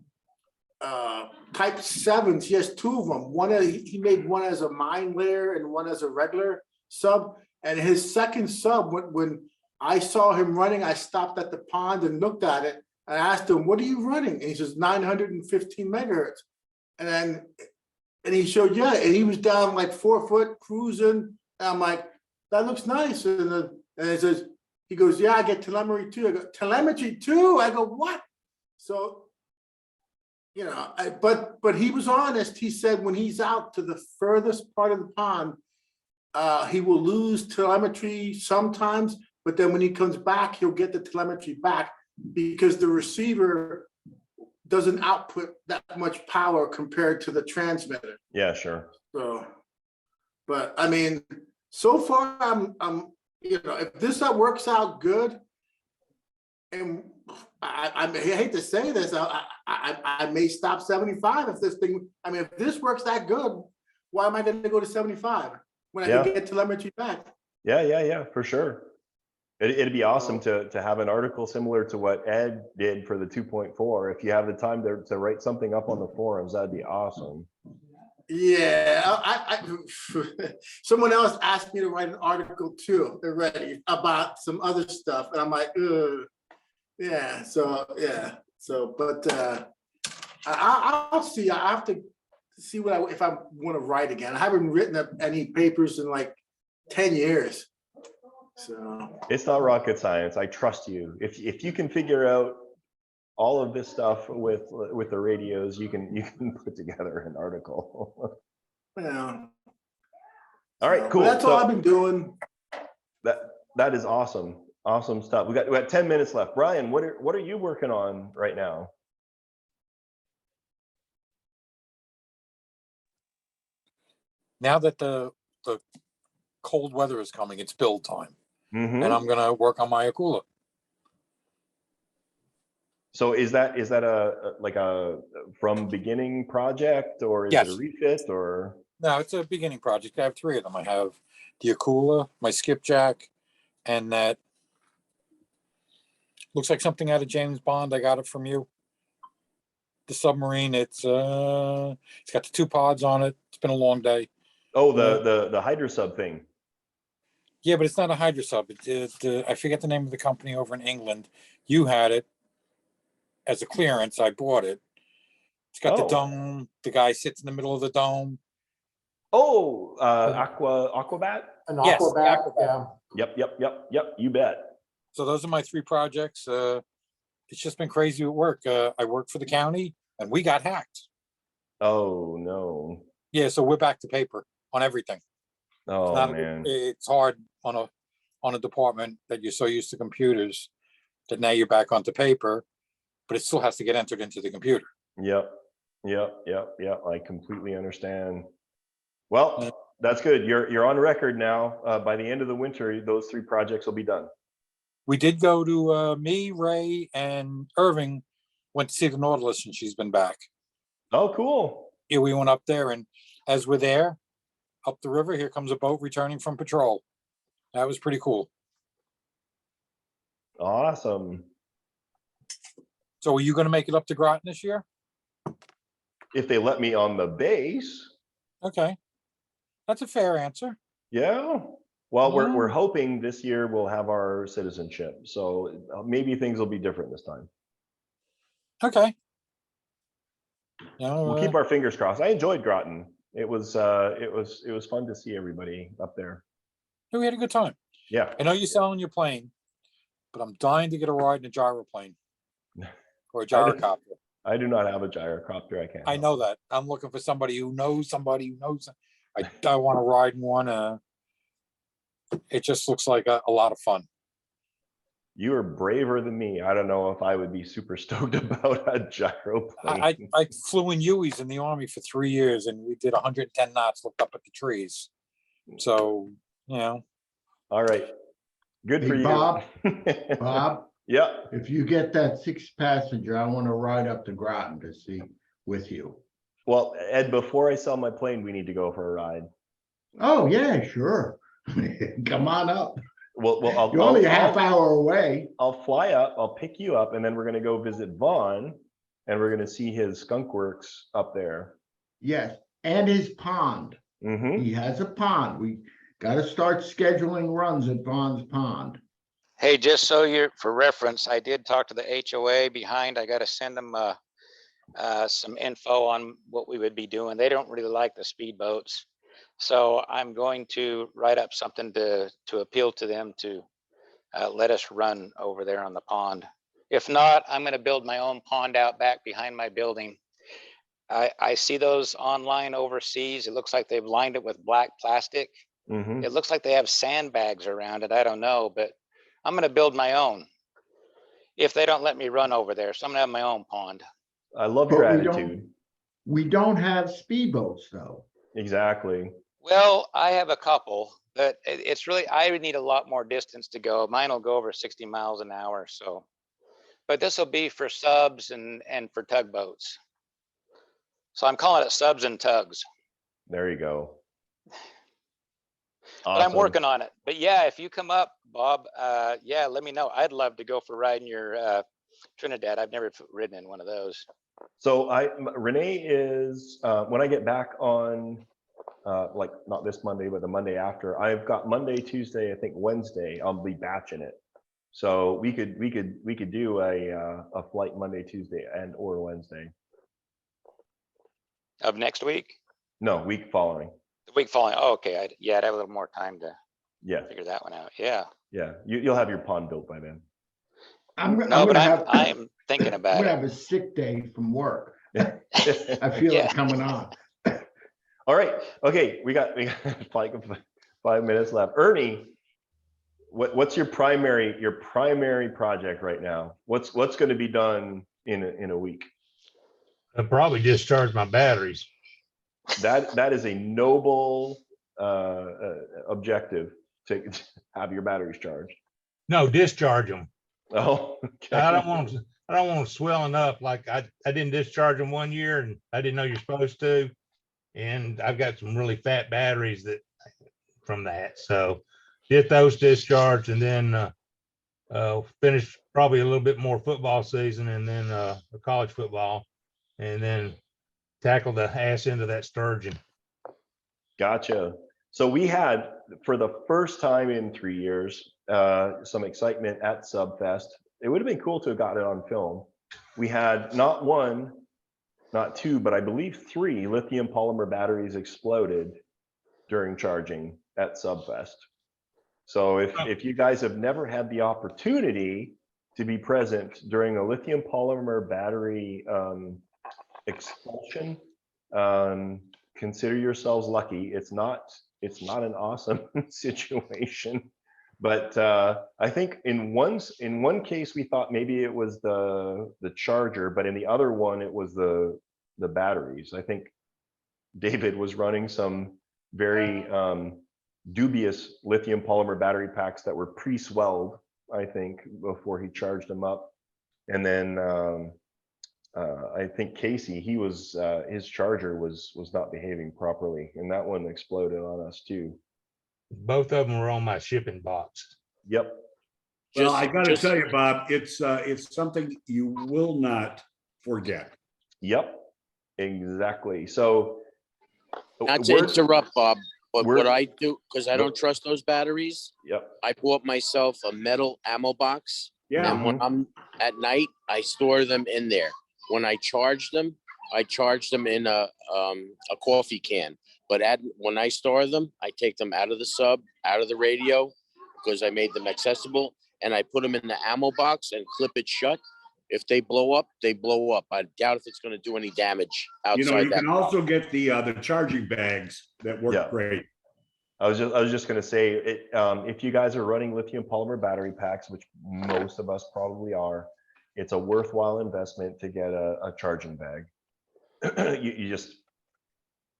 type 7s. He has 2 of them. He made one as a mine layer and one as a regular sub. And his second sub, when I saw him running, I stopped at the pond and looked at it. I asked him, "What are you running?" And he says 915 megahertz. And he showed, yeah, and he was down like 4 foot cruising. And I'm like, that looks nice. And it says, he goes, yeah, I get telemetry too. I go, telemetry too? I go, what? So, you know, but he was honest. He said when he's out to the furthest part of the pond, he will lose telemetry sometimes, but then when he comes back, he'll get the telemetry back because the receiver doesn't output that much power compared to the transmitter. Yeah, sure. So, but I mean, so far I'm you know, if this works out good, and I hate to say this, I may stop 75 if this thing. I mean, if this works that good, why am I going to go to 75 when I can get telemetry back? Yeah, for sure. It'd be awesome to have an article similar to what Ed did for the 2.4. If you have the time to write something up on the forums, that'd be awesome. Yeah, someone else asked me to write an article too already about some other stuff, and I'm like, ugh. Yeah, so but I'll see. I have to see if I want to write again. I haven't written up any papers in like 10 years. So it's not rocket science. I trust you. If you can figure out all of this stuff with the radios, you can put together an article. Yeah. All right, cool. That's all I've been doing. That is awesome. Awesome stuff. We got 10 minutes left. Brian, what are you working on right now? Now that the cold weather is coming, it's build time. Mm-hmm. And I'm gonna work on my Akula. So is that a from beginning project, or is it a refit, or? No, it's a beginning project. I have 3 of them. I have the Akula, my skipjack, and that looks like something out of James Bond. I got it from you. The submarine. It's got the 2 pods on it. It's been a long day. Oh, the HydroSub thing. Yeah, but it's not a HydroSub. I forget the name of the company over in England. You had it as a clearance. I bought it. It's got the dome. The guy sits in the middle of the dome. Oh, Aquabat? An Yes, Aquabat, yeah. Yep, you bet. So those are my 3 projects. It's just been crazy with work. I work for the county and we got hacked. Oh, no. Yeah, so we're back to paper on everything. Oh, man. It's hard on a department that you're so used to computers that now you're back onto paper, but it still has to get entered into the computer. Yep. I completely understand. Well, that's good. You're on record now. By the end of the winter, those 3 projects will be done. We did go to me, Ray, and Irving went to see the Nautilus, and she's been back. Oh, cool. Yeah, we went up there, and as we're there, up the river, here comes a boat returning from patrol. That was pretty cool. Awesome. So are you going to make it up to Groton this year? If they let me on the base. Okay. That's a fair answer. Yeah. Well, we're hoping this year we'll have our citizenship. So maybe things will be different this time. Okay. We'll keep our fingers crossed. I enjoyed Groton. It was fun to see everybody up there. Yeah, we had a good time. Yeah. I know you're selling your plane, but I'm dying to get a ride in a gyroplane or a gyrocopter. I do not have a gyrocopter. I can't. I know that. I'm looking for somebody who knows somebody who knows. I want to ride in one. It just looks like a lot of fun. You are braver than me. I don't know if I would be super stoked about a gyroplane. I flew in Hueys in the Army for 3 years, and we did 110 knots, looked up at the trees. So, you know. All right. Good for you. Bob. Yeah. If you get that 6th passenger, I want to ride up to Groton to see with you. Well, Ed, before I sell my plane, we need to go for a ride. Oh, yeah, sure. Come on up. Well, you're only a half hour away. I'll fly up, I'll pick you up, and then we're going to go visit Vaughn, and we're going to see his skunk works up there. Yes, and his pond. Mm-hmm. He has a pond. We got to start scheduling runs at Vaughn's pond. Hey, just so you're for reference, I did talk to the HOA behind. I got to send them some info on what we would be doing. They don't really like the speedboats. So I'm going to write up something to appeal to them to let us run over there on the pond. If not, I'm going to build my own pond out back behind my building. I see those online overseas. It looks like they've lined it with black plastic. It looks like they have sandbags around it. I don't know, but I'm going to build my own if they don't let me run over there. So I'm going to have my own pond. I love your But attitude. we don't have speedboats though. Exactly. Well, I have a couple, but it's really, I would need a lot more distance to go. Mine will go over 60 miles an hour. So, but this will be for subs and for tugboats. So I'm calling it subs and tugs. There you go. But I'm Awesome. working on it. But yeah, if you come up, Bob, yeah, let me know. I'd love to go for riding your Trinidad. I've never ridden in one of those. So Renee is, when I get back on, like not this Monday, but the Monday after, I've got Monday, Tuesday, I think Wednesday, I'll be batching it. So we could do a flight Monday, Tuesday, and or Wednesday. Of next week? No, week following. The week following. Oh, okay. I'd have a little more time to figure that one out. Yeah. Yeah. You'll have your pond built by then. I'm thinking about I'm it. gonna have a sick day from work. I feel it coming on. All right. Okay. We got like 5 minutes left. Ernie, what's your primary project right now? What's going to be done in a week? I'll probably discharge my batteries. That is a noble objective, to have your batteries charged. No, discharge them. Oh, okay. I don't want them swelling up. Like I didn't discharge them one year, and I didn't know you're supposed to. And I've got some really fat batteries from that. So get those discharged, and then finish probably a little bit more football season, and then college football, and then tackle the ass end of that sturgeon. Gotcha. So we had, for the first time in 3 years, some excitement at SubFest. It would have been cool to have got it on film. We had not one, not two, but I believe 3 lithium polymer batteries exploded during charging at SubFest. So if you guys have never had the opportunity to be present during a lithium polymer battery expulsion, consider yourselves lucky. It's not an awesome situation, but I think in one case we thought maybe it was the charger, but in the other one it was the batteries. I think David was running some very dubious lithium polymer battery packs that were pre-swelled, I think, before he charged them up. And then I think Casey, his charger was not behaving properly, and that one exploded on us too. Both of them were on my shipping box. Yep. Well, I got to tell you, Bob, it's something you will not forget. Yep, exactly. So, not to interrupt, Bob, but what I do, because I don't trust those batteries. Yep. I bought myself a metal ammo box. Yeah. And when I'm at night, I store them in there. When I charge them in a coffee can. But when I store them, I take them out of the sub, out of the radio, because I made them accessible, and I put them in the ammo box and clip it shut. If they blow up, they blow up. I doubt if it's going to do any damage outside. You can also get the charging bags that work great. I was just going to say, if you guys are running lithium polymer battery packs, which most of us probably are, it's a worthwhile investment to get a charging bag.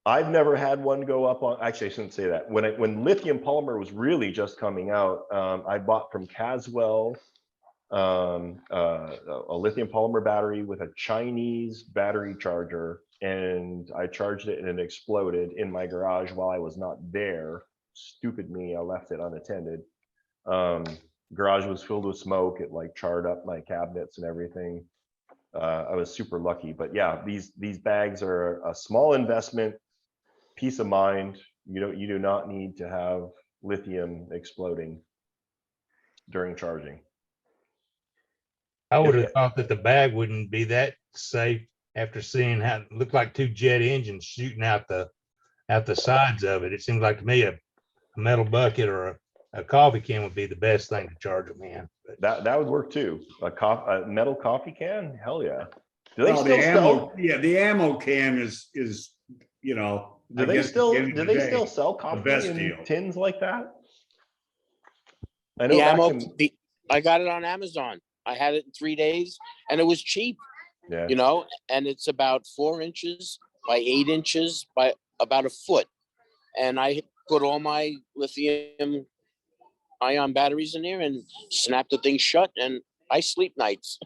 I've never had one go up on, actually I shouldn't say that. When lithium polymer was really just coming out, I bought from Caswell a lithium polymer battery with a Chinese battery charger, and I charged it and it exploded in my garage while I was not there. Stupid me, I left it unattended. Garage was filled with smoke. It like charred up my cabinets and everything. I was super lucky, but yeah, these bags are a small investment, peace of mind. You do not need to have lithium exploding during charging. I would have thought that the bag wouldn't be that safe after seeing how it looked like 2 jet engines shooting out the out the sides of it. It seems like to me a metal bucket or a coffee can would be the best thing to charge them in. But That would work too. A metal coffee can? Hell yeah. Do they Well, still the sell? ammo, yeah, the ammo can is, you know. Do I they guess at still the end of do the they day, still sell the coffee best in deal. tins like that? I know The back ammo, in, I got it on Amazon. I had it in 3 days and it was cheap, yeah. you know, and it's about 4 inches by 8 inches by about a foot. And I put all my lithium ion batteries in there and snap the thing shut, and I sleep nights.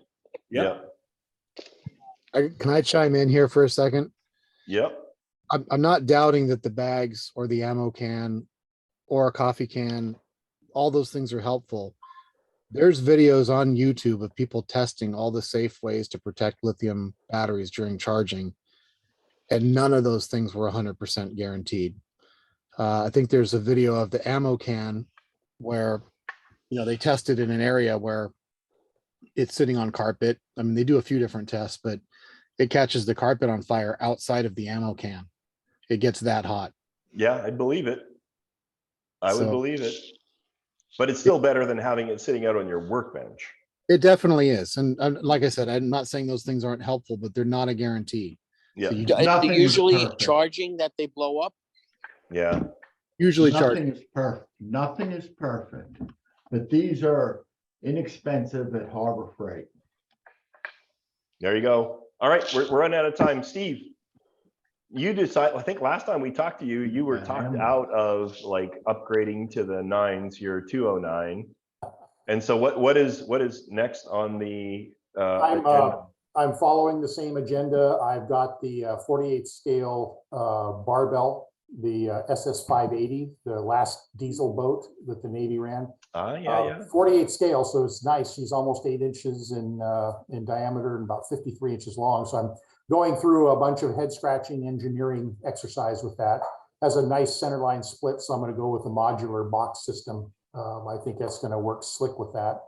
Yep. Can I chime in here for a second? Yep. I'm not doubting that the bags or the ammo can or a coffee can, all those things are helpful. There's videos on YouTube of people testing all the safe ways to protect lithium batteries during charging, and none of those things were 100% guaranteed. I think there's a video of the ammo can where, they tested in an area where it's sitting on carpet. I mean, they do a few different tests, but it catches the carpet on fire outside of the ammo can. It gets that hot. Yeah, I'd believe it. I would So- believe it. But it's still better than having it sitting out on your workbench. It definitely is. And like I said, I'm not saying those things aren't helpful, but they're not a guarantee. Yeah. So you Nothing is Usually perfect. charging that they blow up. Yeah. usually charge. Nothing is perfect. Nothing is perfect. But these are inexpensive at Harbor Freight. There you go. All right, we're running out of time. Steve, you decide. I think last time we talked to you, you were talked out of like upgrading to the 9s, your 209. And so what is next on the agenda? I'm following the same agenda. I've got the 48 scale barbell, the SS 580, the last diesel boat that the Navy ran. Yeah. 48 scale, so it's nice. She's almost 8 inches in diameter and about 53 inches long. So I'm going through a bunch of head scratching engineering exercise with that. Has a nice centerline split, so I'm going to go with a modular box system. I think that's going to work slick with that.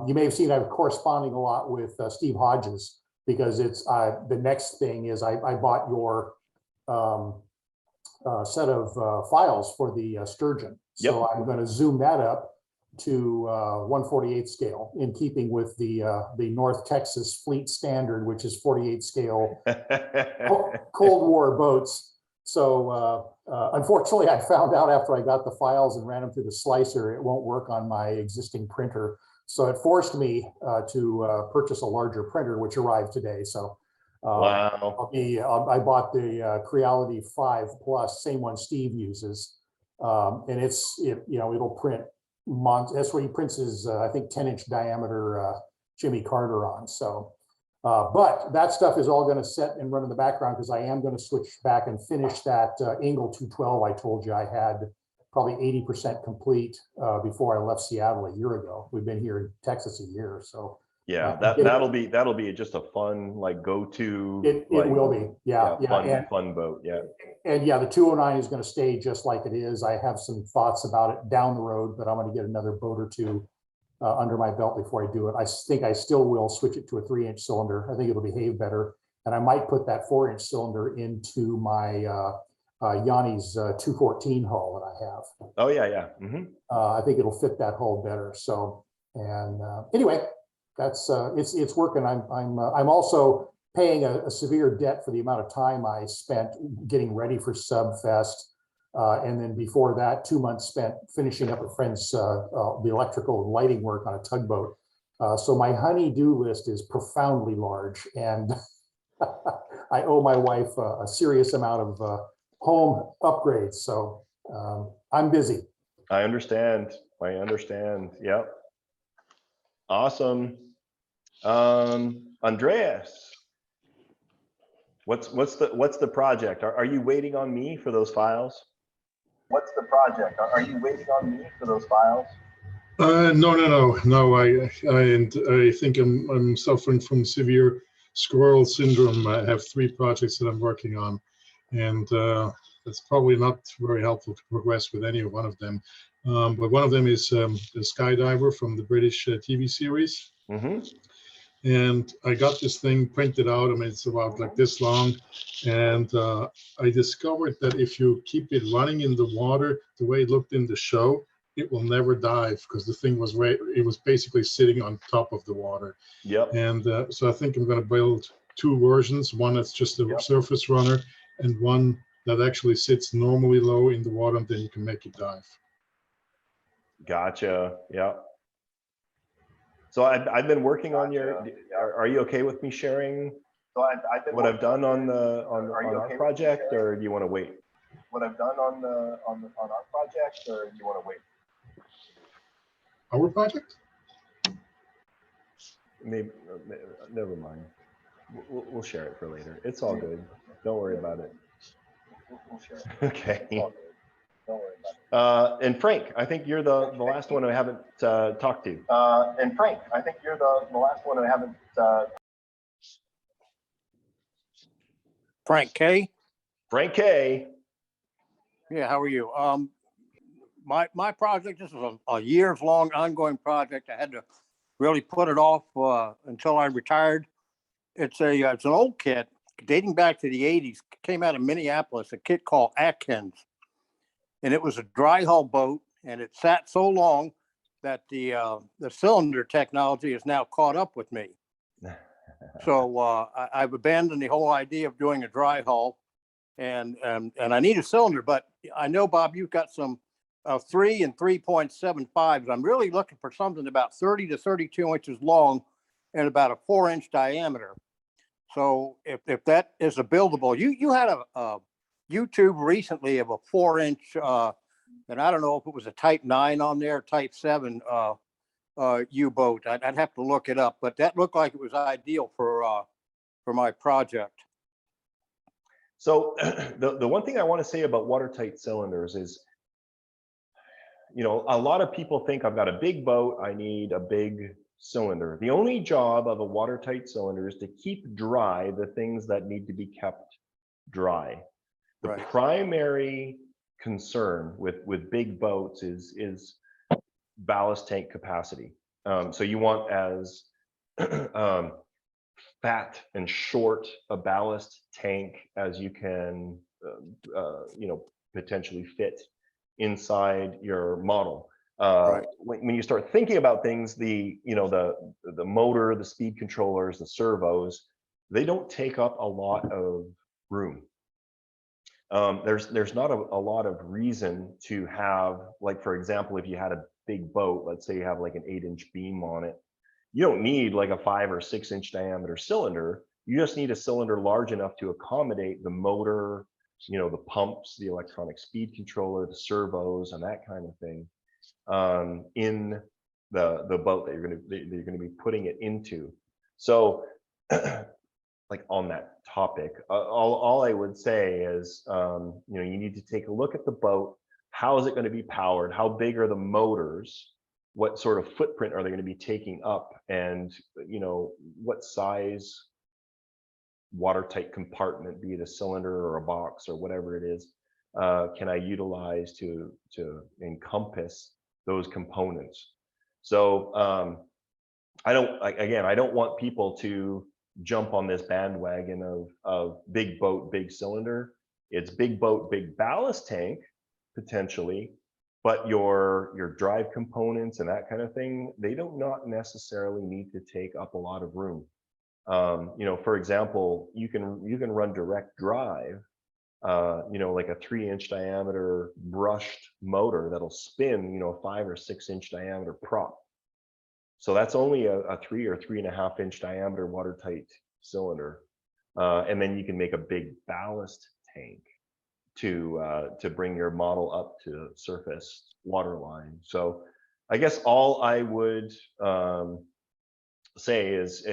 You may have seen I'm corresponding a lot with Steve Hodges, because it's the next thing is I bought your set of files for the sturgeon. So I'm going to zoom that up to 148 scale, in keeping with the North Texas Fleet Standard, which is 48 scale Cold War boats. So unfortunately, I found out after I got the files and ran them through the slicer, it won't work on my existing printer. So it forced me to purchase a larger printer, which arrived today. So wow. I bought the Creality 5 Plus, same one Steve uses, and it'll print. That's what he prints his, I think, 10-inch diameter Jimmy Carter on. So, but that stuff is all going to set and run in the background, because I am going to switch back and finish that Engel 212 I told you I had probably 80% complete before I left Seattle a year ago. We've been here in Texas a year, so. Yeah, that'll be just a fun go-to. It will be, yeah. Fun boat, yeah. And yeah, the 209 is going to stay just like it is. I have some thoughts about it down the road, but I'm going to get another boat or two under my belt before I do it. I think I still will switch it to a 3-inch cylinder. I think it'll behave better, and I might put that 4-inch cylinder into my Yanni's 214 hull that I have. Oh yeah. Mm-hmm. I think it'll fit that hull better. So, and anyway, that's it's working. I'm also paying a severe debt for the amount of time I spent getting ready for SubFest, and then before that, 2 months spent finishing up a friend's the electrical and lighting work on a tugboat. So my honey-do list is profoundly large, and I owe my wife a serious amount of home upgrades. So I'm busy. I understand. Yep. Awesome. Andreas, what's the project? Are you waiting on me for those files? What's the project? Are you waiting on me for those files? No. I think I'm suffering from severe squirrel syndrome. I have 3 projects that I'm working on, and that's probably not very helpful to progress with any one of them. But one of them is the Skydiver from the British TV series. Mm-hmm. And I got this thing printed out. I mean, it's about like this long. And I discovered that if you keep it running in the water, the way it looked in the show, it will never dive because the thing was it was basically sitting on top of the water. Yep. And so I think I'm going to build two versions. One that's just a surface runner, and one that actually sits normally low in the water, and then you can make it dive. Gotcha. Yeah. So I've been working on your. Are you okay with me sharing what I've done on our project, or do you want to wait? What I've done on our project, or do you want to wait? Our project? Maybe. Never mind. We'll share it for later. It's all good. Don't worry about it. We'll share it. Okay. Don't worry about it. And Frank, I think you're the last one I haven't talked to. And Frank, I think you're the last one I haven't. Frank K. Frank K. Yeah, how are you? My project, this is a years long ongoing project. I had to really put it off until I retired. It's an old kit dating back to the 80s. Came out of Minneapolis, a kit called Atkins. And it was a dry hull boat, and it sat so long that the cylinder technology has now caught up with me. So I've abandoned the whole idea of doing a dry hull, and I need a cylinder. But I know, Bob, you've got some 3 and 3.75s. I'm really looking for something about 30 to 32 inches long and about a 4-inch diameter. So if that is a buildable, you had a YouTube recently of a 4-inch, and I don't know if it was a Type 9 on there, Type 7 U-boat. I'd have to look it up, but that looked like it was ideal for my project. So the one thing I want to say about watertight cylinders is, you know, a lot of people think I've got a big boat, I need a big cylinder. The only job of a watertight cylinder is to keep dry the things that need to be kept dry. The primary concern with big boats is ballast tank capacity. So you want as fat and short a ballast tank as you can, you know, potentially fit inside your model. When you start thinking about things, the motor, the speed controllers, the servos, they don't take up a lot of room. There's not a lot of reason to have, like, for example, if you had a big boat, let's say you have like an 8-inch beam on it, you don't need like a 5 or 6-inch diameter cylinder. You just need a cylinder large enough to accommodate the motor, you know, the pumps, the electronic speed controller, the servos, and that kind of thing in the boat that you're gonna be putting it into. So like on that topic, all I would say is, you know, you need to take a look at the boat. How is it going to be powered? How big are the motors? What sort of footprint are they going to be taking up? And, you know, what size watertight compartment, be it a cylinder or a box or whatever it is, can I utilize to encompass those components? So I don't want people to jump on this bandwagon of big boat, big cylinder. It's big boat, big ballast tank potentially, but your drive components and that kind of thing, they don't not necessarily need to take up a lot of room. You know, for example, you can run direct drive, you know, like a 3-inch diameter brushed motor that'll spin, you know, a 5 or 6-inch diameter prop. So that's only a 3 or 3.5-inch diameter watertight cylinder. And then you can make a big ballast tank to bring your model up to surface waterline. So I guess all I would say is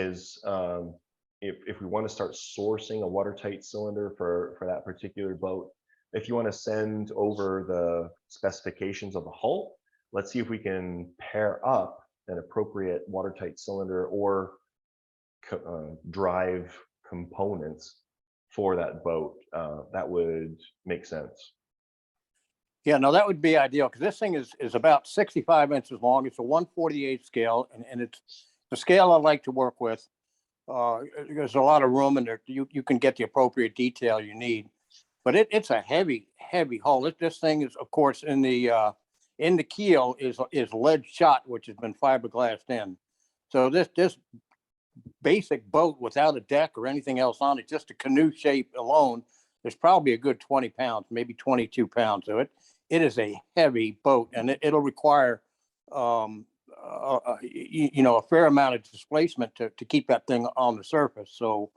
if we want to start sourcing a watertight cylinder for that particular boat, if you want to send over the specifications of the hull, let's see if we can pair up an appropriate watertight cylinder or drive components for that boat. That would make sense. Yeah, no, that would be ideal, because this thing is about 65 inches long. It's a 1/48 scale, and it's the scale I like to work with. there's a lot of room in there. You can get the appropriate detail you need, but it's a heavy hull. This thing is, of course, in the keel is lead shot, which has been fiberglassed in. So this basic boat without a deck or anything else on it, just a canoe shape alone, there's probably a good 20 pounds, maybe 22 pounds. So it is a heavy boat, and it'll require a fair amount of displacement to keep that thing on the surface. So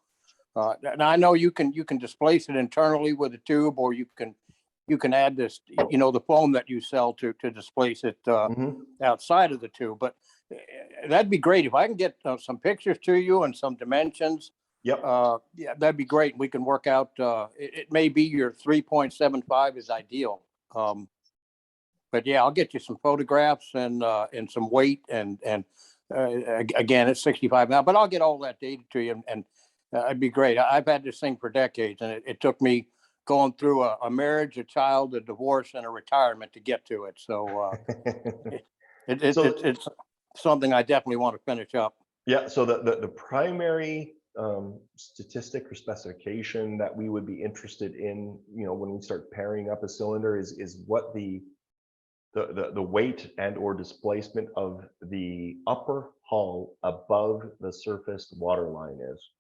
now I know you can displace it internally with a tube, or you can add this, the foam that you sell to displace it outside of the tube. But that'd be great if I can get some pictures to you and some dimensions. Yep. Yeah, that'd be great. We can work out. It may be your 3.75 is ideal. But yeah, I'll get you some photographs and some weight and again, it's 65 now, but I'll get all that data to you, and it'd be great. I've had this thing for decades, and it took me going through a marriage, a child, a divorce, and a retirement to get to it. So it's something I definitely want to finish up. Yeah. So the primary statistic or specification that we would be interested in, when we start pairing up a cylinder is what the weight and or displacement of the upper hull above the surface water line is.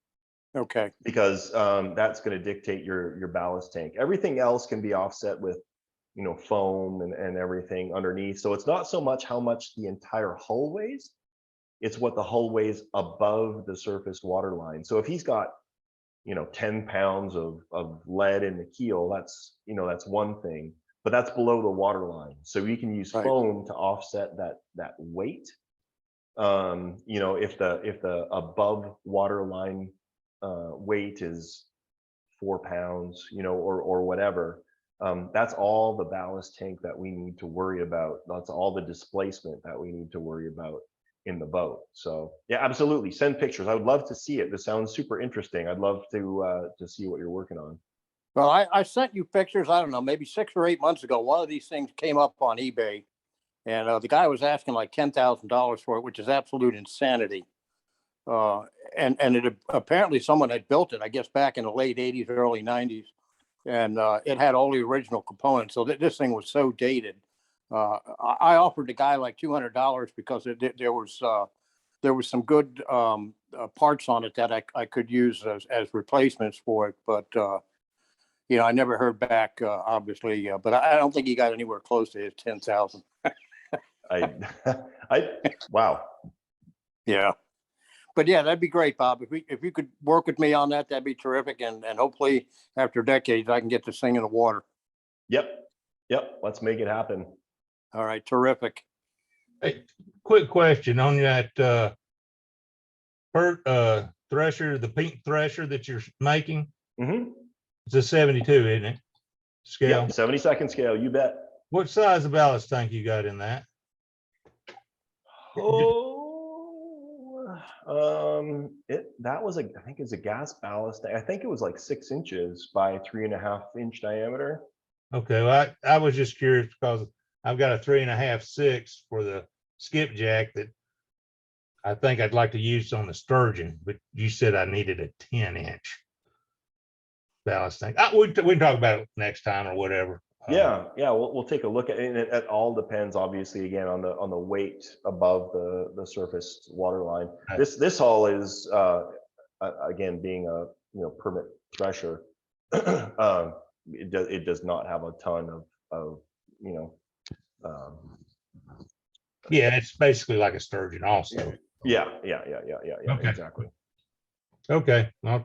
Okay. Because that's going to dictate your ballast tank. Everything else can be offset with, foam and everything underneath. So it's not so much how much the entire hull weighs, it's what the hull weighs above the surface water line. So if he's got, 10 pounds of lead in the keel, that's one thing, but that's below the water line. So you can use foam to offset that weight. If the above water line weight is 4 pounds, or whatever, that's all the ballast tank that we need to worry about. That's all the displacement that we need to worry about in the boat. So yeah, absolutely. Send pictures. I would love to see it. This sounds super interesting. I'd love to see what you're working on. Well, I sent you pictures, I don't know, maybe 6 or 8 months ago. One of these things came up on eBay, and the guy was asking like $10,000 for it, which is absolute insanity. And it apparently someone had built it, I guess, back in the late 80s, early 90s, and it had all the original components. So this thing was so dated. I offered the guy like $200 because there was some good parts on it that I could use as replacements for it, but I never heard back, obviously, but I don't think he got anywhere close to his 10,000. Wow. Yeah. But yeah, that'd be great, Bob. If you could work with me on that, that'd be terrific. And hopefully after decades, I can get this thing in the water. Yep. Let's make it happen. All right. Terrific. Hey, quick question on that thresher, the pink thresher that you're making. It's a 72, isn't it? Scale. Yep, 72nd scale. You bet. What size of ballast tank you got in that? That was I think it's a gas ballast. I think it was like 6 inches by 3.5 inch diameter. Okay, well, I was just curious because I've got a 3.5/6 for the skipjack that I think I'd like to use on the sturgeon, but you said I needed a 10-inch ballast tank. We can talk about it next time or whatever. Yeah, we'll take a look at it. It all depends, obviously, again on the weight above the surface water line. Right. This hull is again being a permit thresher. It does not have a ton of yeah, it's basically like a sturgeon also. Yeah, okay. Exactly. Okay, I'll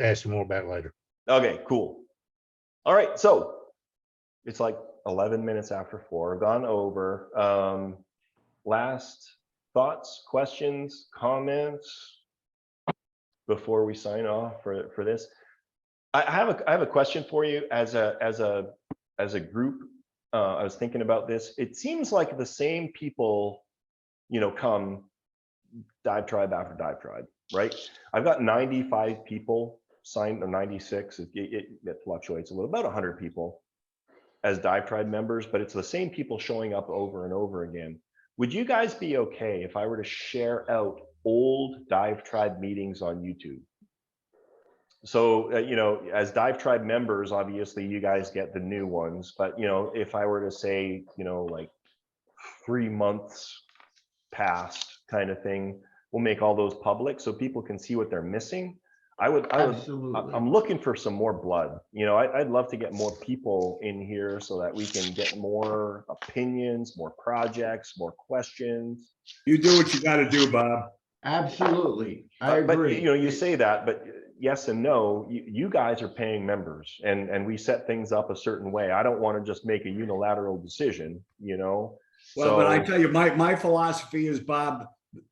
ask you more about it later. Okay, cool. All right, so it's like 11 minutes after 4, gone over. Last thoughts, questions, comments before we sign off for this. I have a question for you as a group. I was thinking about this. It seems like the same people, come DiveTribe after DiveTribe, right? I've got 95 people signed, or 96. It fluctuates a little, about 100 people as DiveTribe members, but it's the same people showing up over and over again. Would you guys be okay if I were to share out old DiveTribe meetings on YouTube. So, you know, as DiveTribe members, obviously you guys get the new ones, but you know, if I were to say, you know, like 3 months past kind of thing, we'll make all those public so people can see what they're missing. Absolutely. I'm looking for some more blood. You know, I'd love to get more people in here so that we can get more opinions, more projects, more questions. You do what you got to do, Bob. Absolutely. I But agree. you know, you say that, but yes and no, you guys are paying members and we set things up a certain way. I don't want to just make a unilateral decision, you know? Well, but I tell you, my philosophy is, Bob,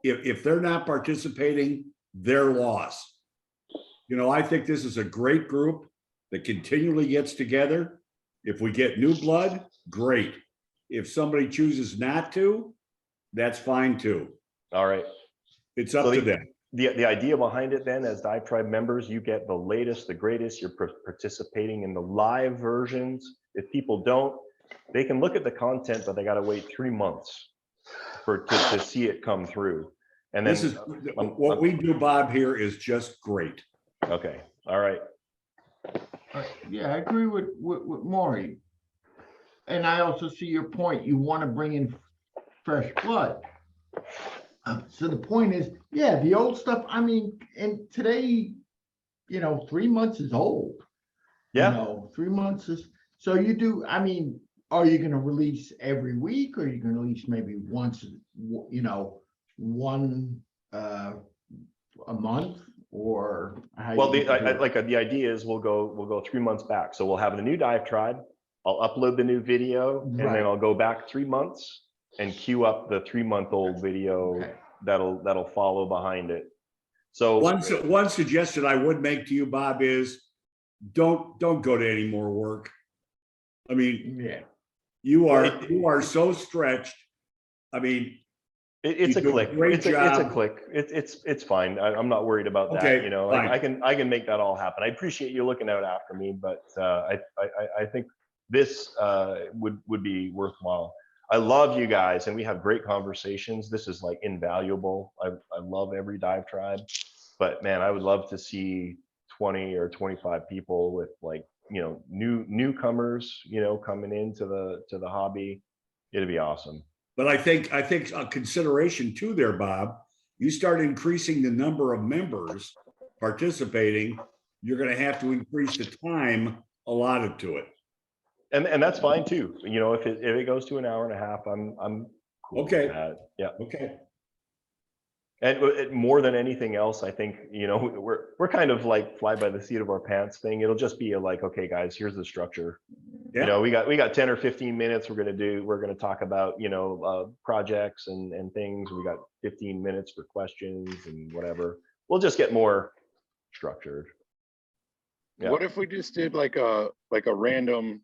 if they're not participating, their loss. You know, I think this is a great group that continually gets together. If we get new blood, great. If somebody chooses not to, that's fine too. All right. It's up to them. The idea behind it then, as DiveTribe members, you get the latest, the greatest. You're participating in the live versions. If people don't, they can look at the content, but they got to wait 3 months to see it come through. And then This is what we do, Bob, here is just great. Okay. All right. Yeah, I agree with Maury. And I also see your point. You want to bring in fresh blood. So the point is, yeah, the old stuff, I mean, and today, you know, 3 months is old. Yeah. You know, 3 months is, so you do, I mean, are you going to release every week, or are you going to release maybe once, you know, one a month, or how? Well, the idea is we'll go 3 months back. So we'll have the new DiveTribe. I'll upload the new video, and then I'll go back 3 months and queue up the 3-month-old video that'll follow behind it. So one suggestion I would make to you, Bob, is don't go to any more work. I mean, yeah, you are so stretched. I mean, it's a click. It's a click. It's fine. I'm not worried about that. Okay, You know, fine. I can make that all happen. I appreciate you looking out after me, but I think this would be worthwhile. I love you guys, and we have great conversations. This is like invaluable. I love every DiveTribe, but man, I would love to see 20 or 25 people with, like, you know, newcomers, you know, coming into the hobby. It'd be awesome. But I think a consideration too there, Bob, you start increasing the number of members participating, you're going to have to increase the time allotted to it. And that's fine too. You know, if it goes to an hour and a half, I'm cool Okay. with that. Yeah. Okay. And more than anything else, I think, you know, we're kind of like fly by the seat of our pants thing. It'll just be like, okay, guys, here's the structure. Yeah. You know, we got 10 or 15 minutes. We're gonna talk about, you know, projects and things. We got 15 minutes for questions and whatever. We'll just get more structured. Yeah. What if we just did like a random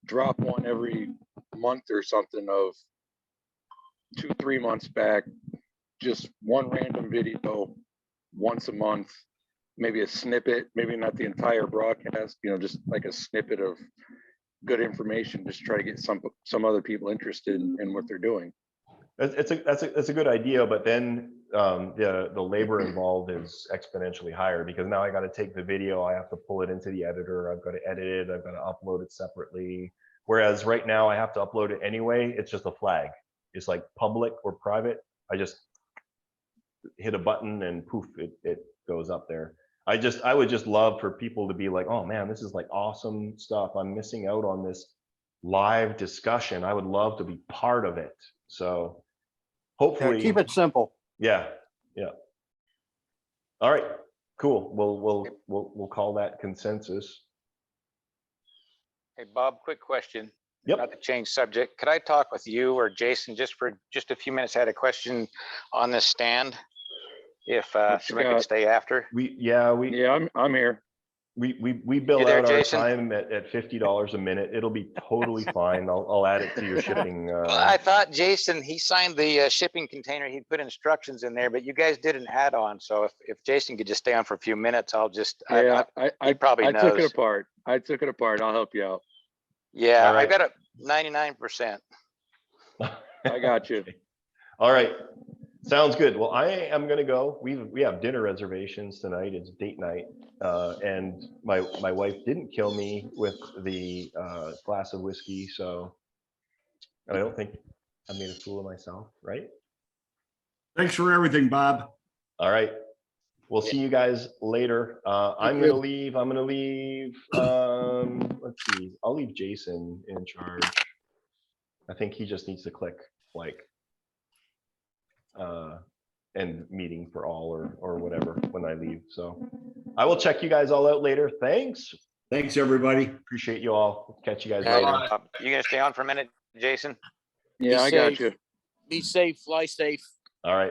drop one every month or something of 2-3 months back, just one random video once a month, maybe a snippet, maybe not the entire broadcast, you know, just like a snippet of good information, just try to get some other people interested in what they're doing. That's a good idea, but then the labor involved is exponentially higher, because now I got to take the video, I have to pull it into the editor, I've got to edit it, I've got to upload it separately. Whereas right now I have to upload it anyway. It's just a flag. It's like public or private. I just hit a button and poof, it goes up there. I would just love for people to be like, oh man, this is like awesome stuff. I'm missing out on this live discussion. I would love to be part of it. So hopefully keep it simple. Yeah. All right, cool. We'll call that consensus. Hey, Bob, quick question. Yep. Not to change subject. Could I talk with you or Jason just for a few minutes? I had a question on this stand. If somebody could stay after. I'm here. We bill there, out our Jason? time at $50 a minute. It'll be totally fine. I'll add it to your shipping. Well, I thought Jason, he signed the shipping container. He'd put instructions in there, but you guys did an add-on. So if Jason could just stay on for a few minutes, I'll just. Yeah, he probably I knows. took it apart. I'll help you out. Yeah, All right. I got a 99%. I got you. All right. Sounds good. Well, I am gonna go. We have dinner reservations tonight. It's date night. And my wife didn't kill me with the glass of whiskey, so I don't think I made a fool of myself, right? Thanks for everything, Bob. All right. We'll see you guys later. I'm gonna leave. Let's see. I'll leave Jason in charge. I think he just needs to click like end meeting for all or whatever when I leave. So I will check you guys all out later. Thanks. Thanks, everybody. Appreciate you all. Catch you guys Hey, later. you gonna stay on for a minute, Jason? Be Yeah, I got safe. you. Be safe, fly safe. All right.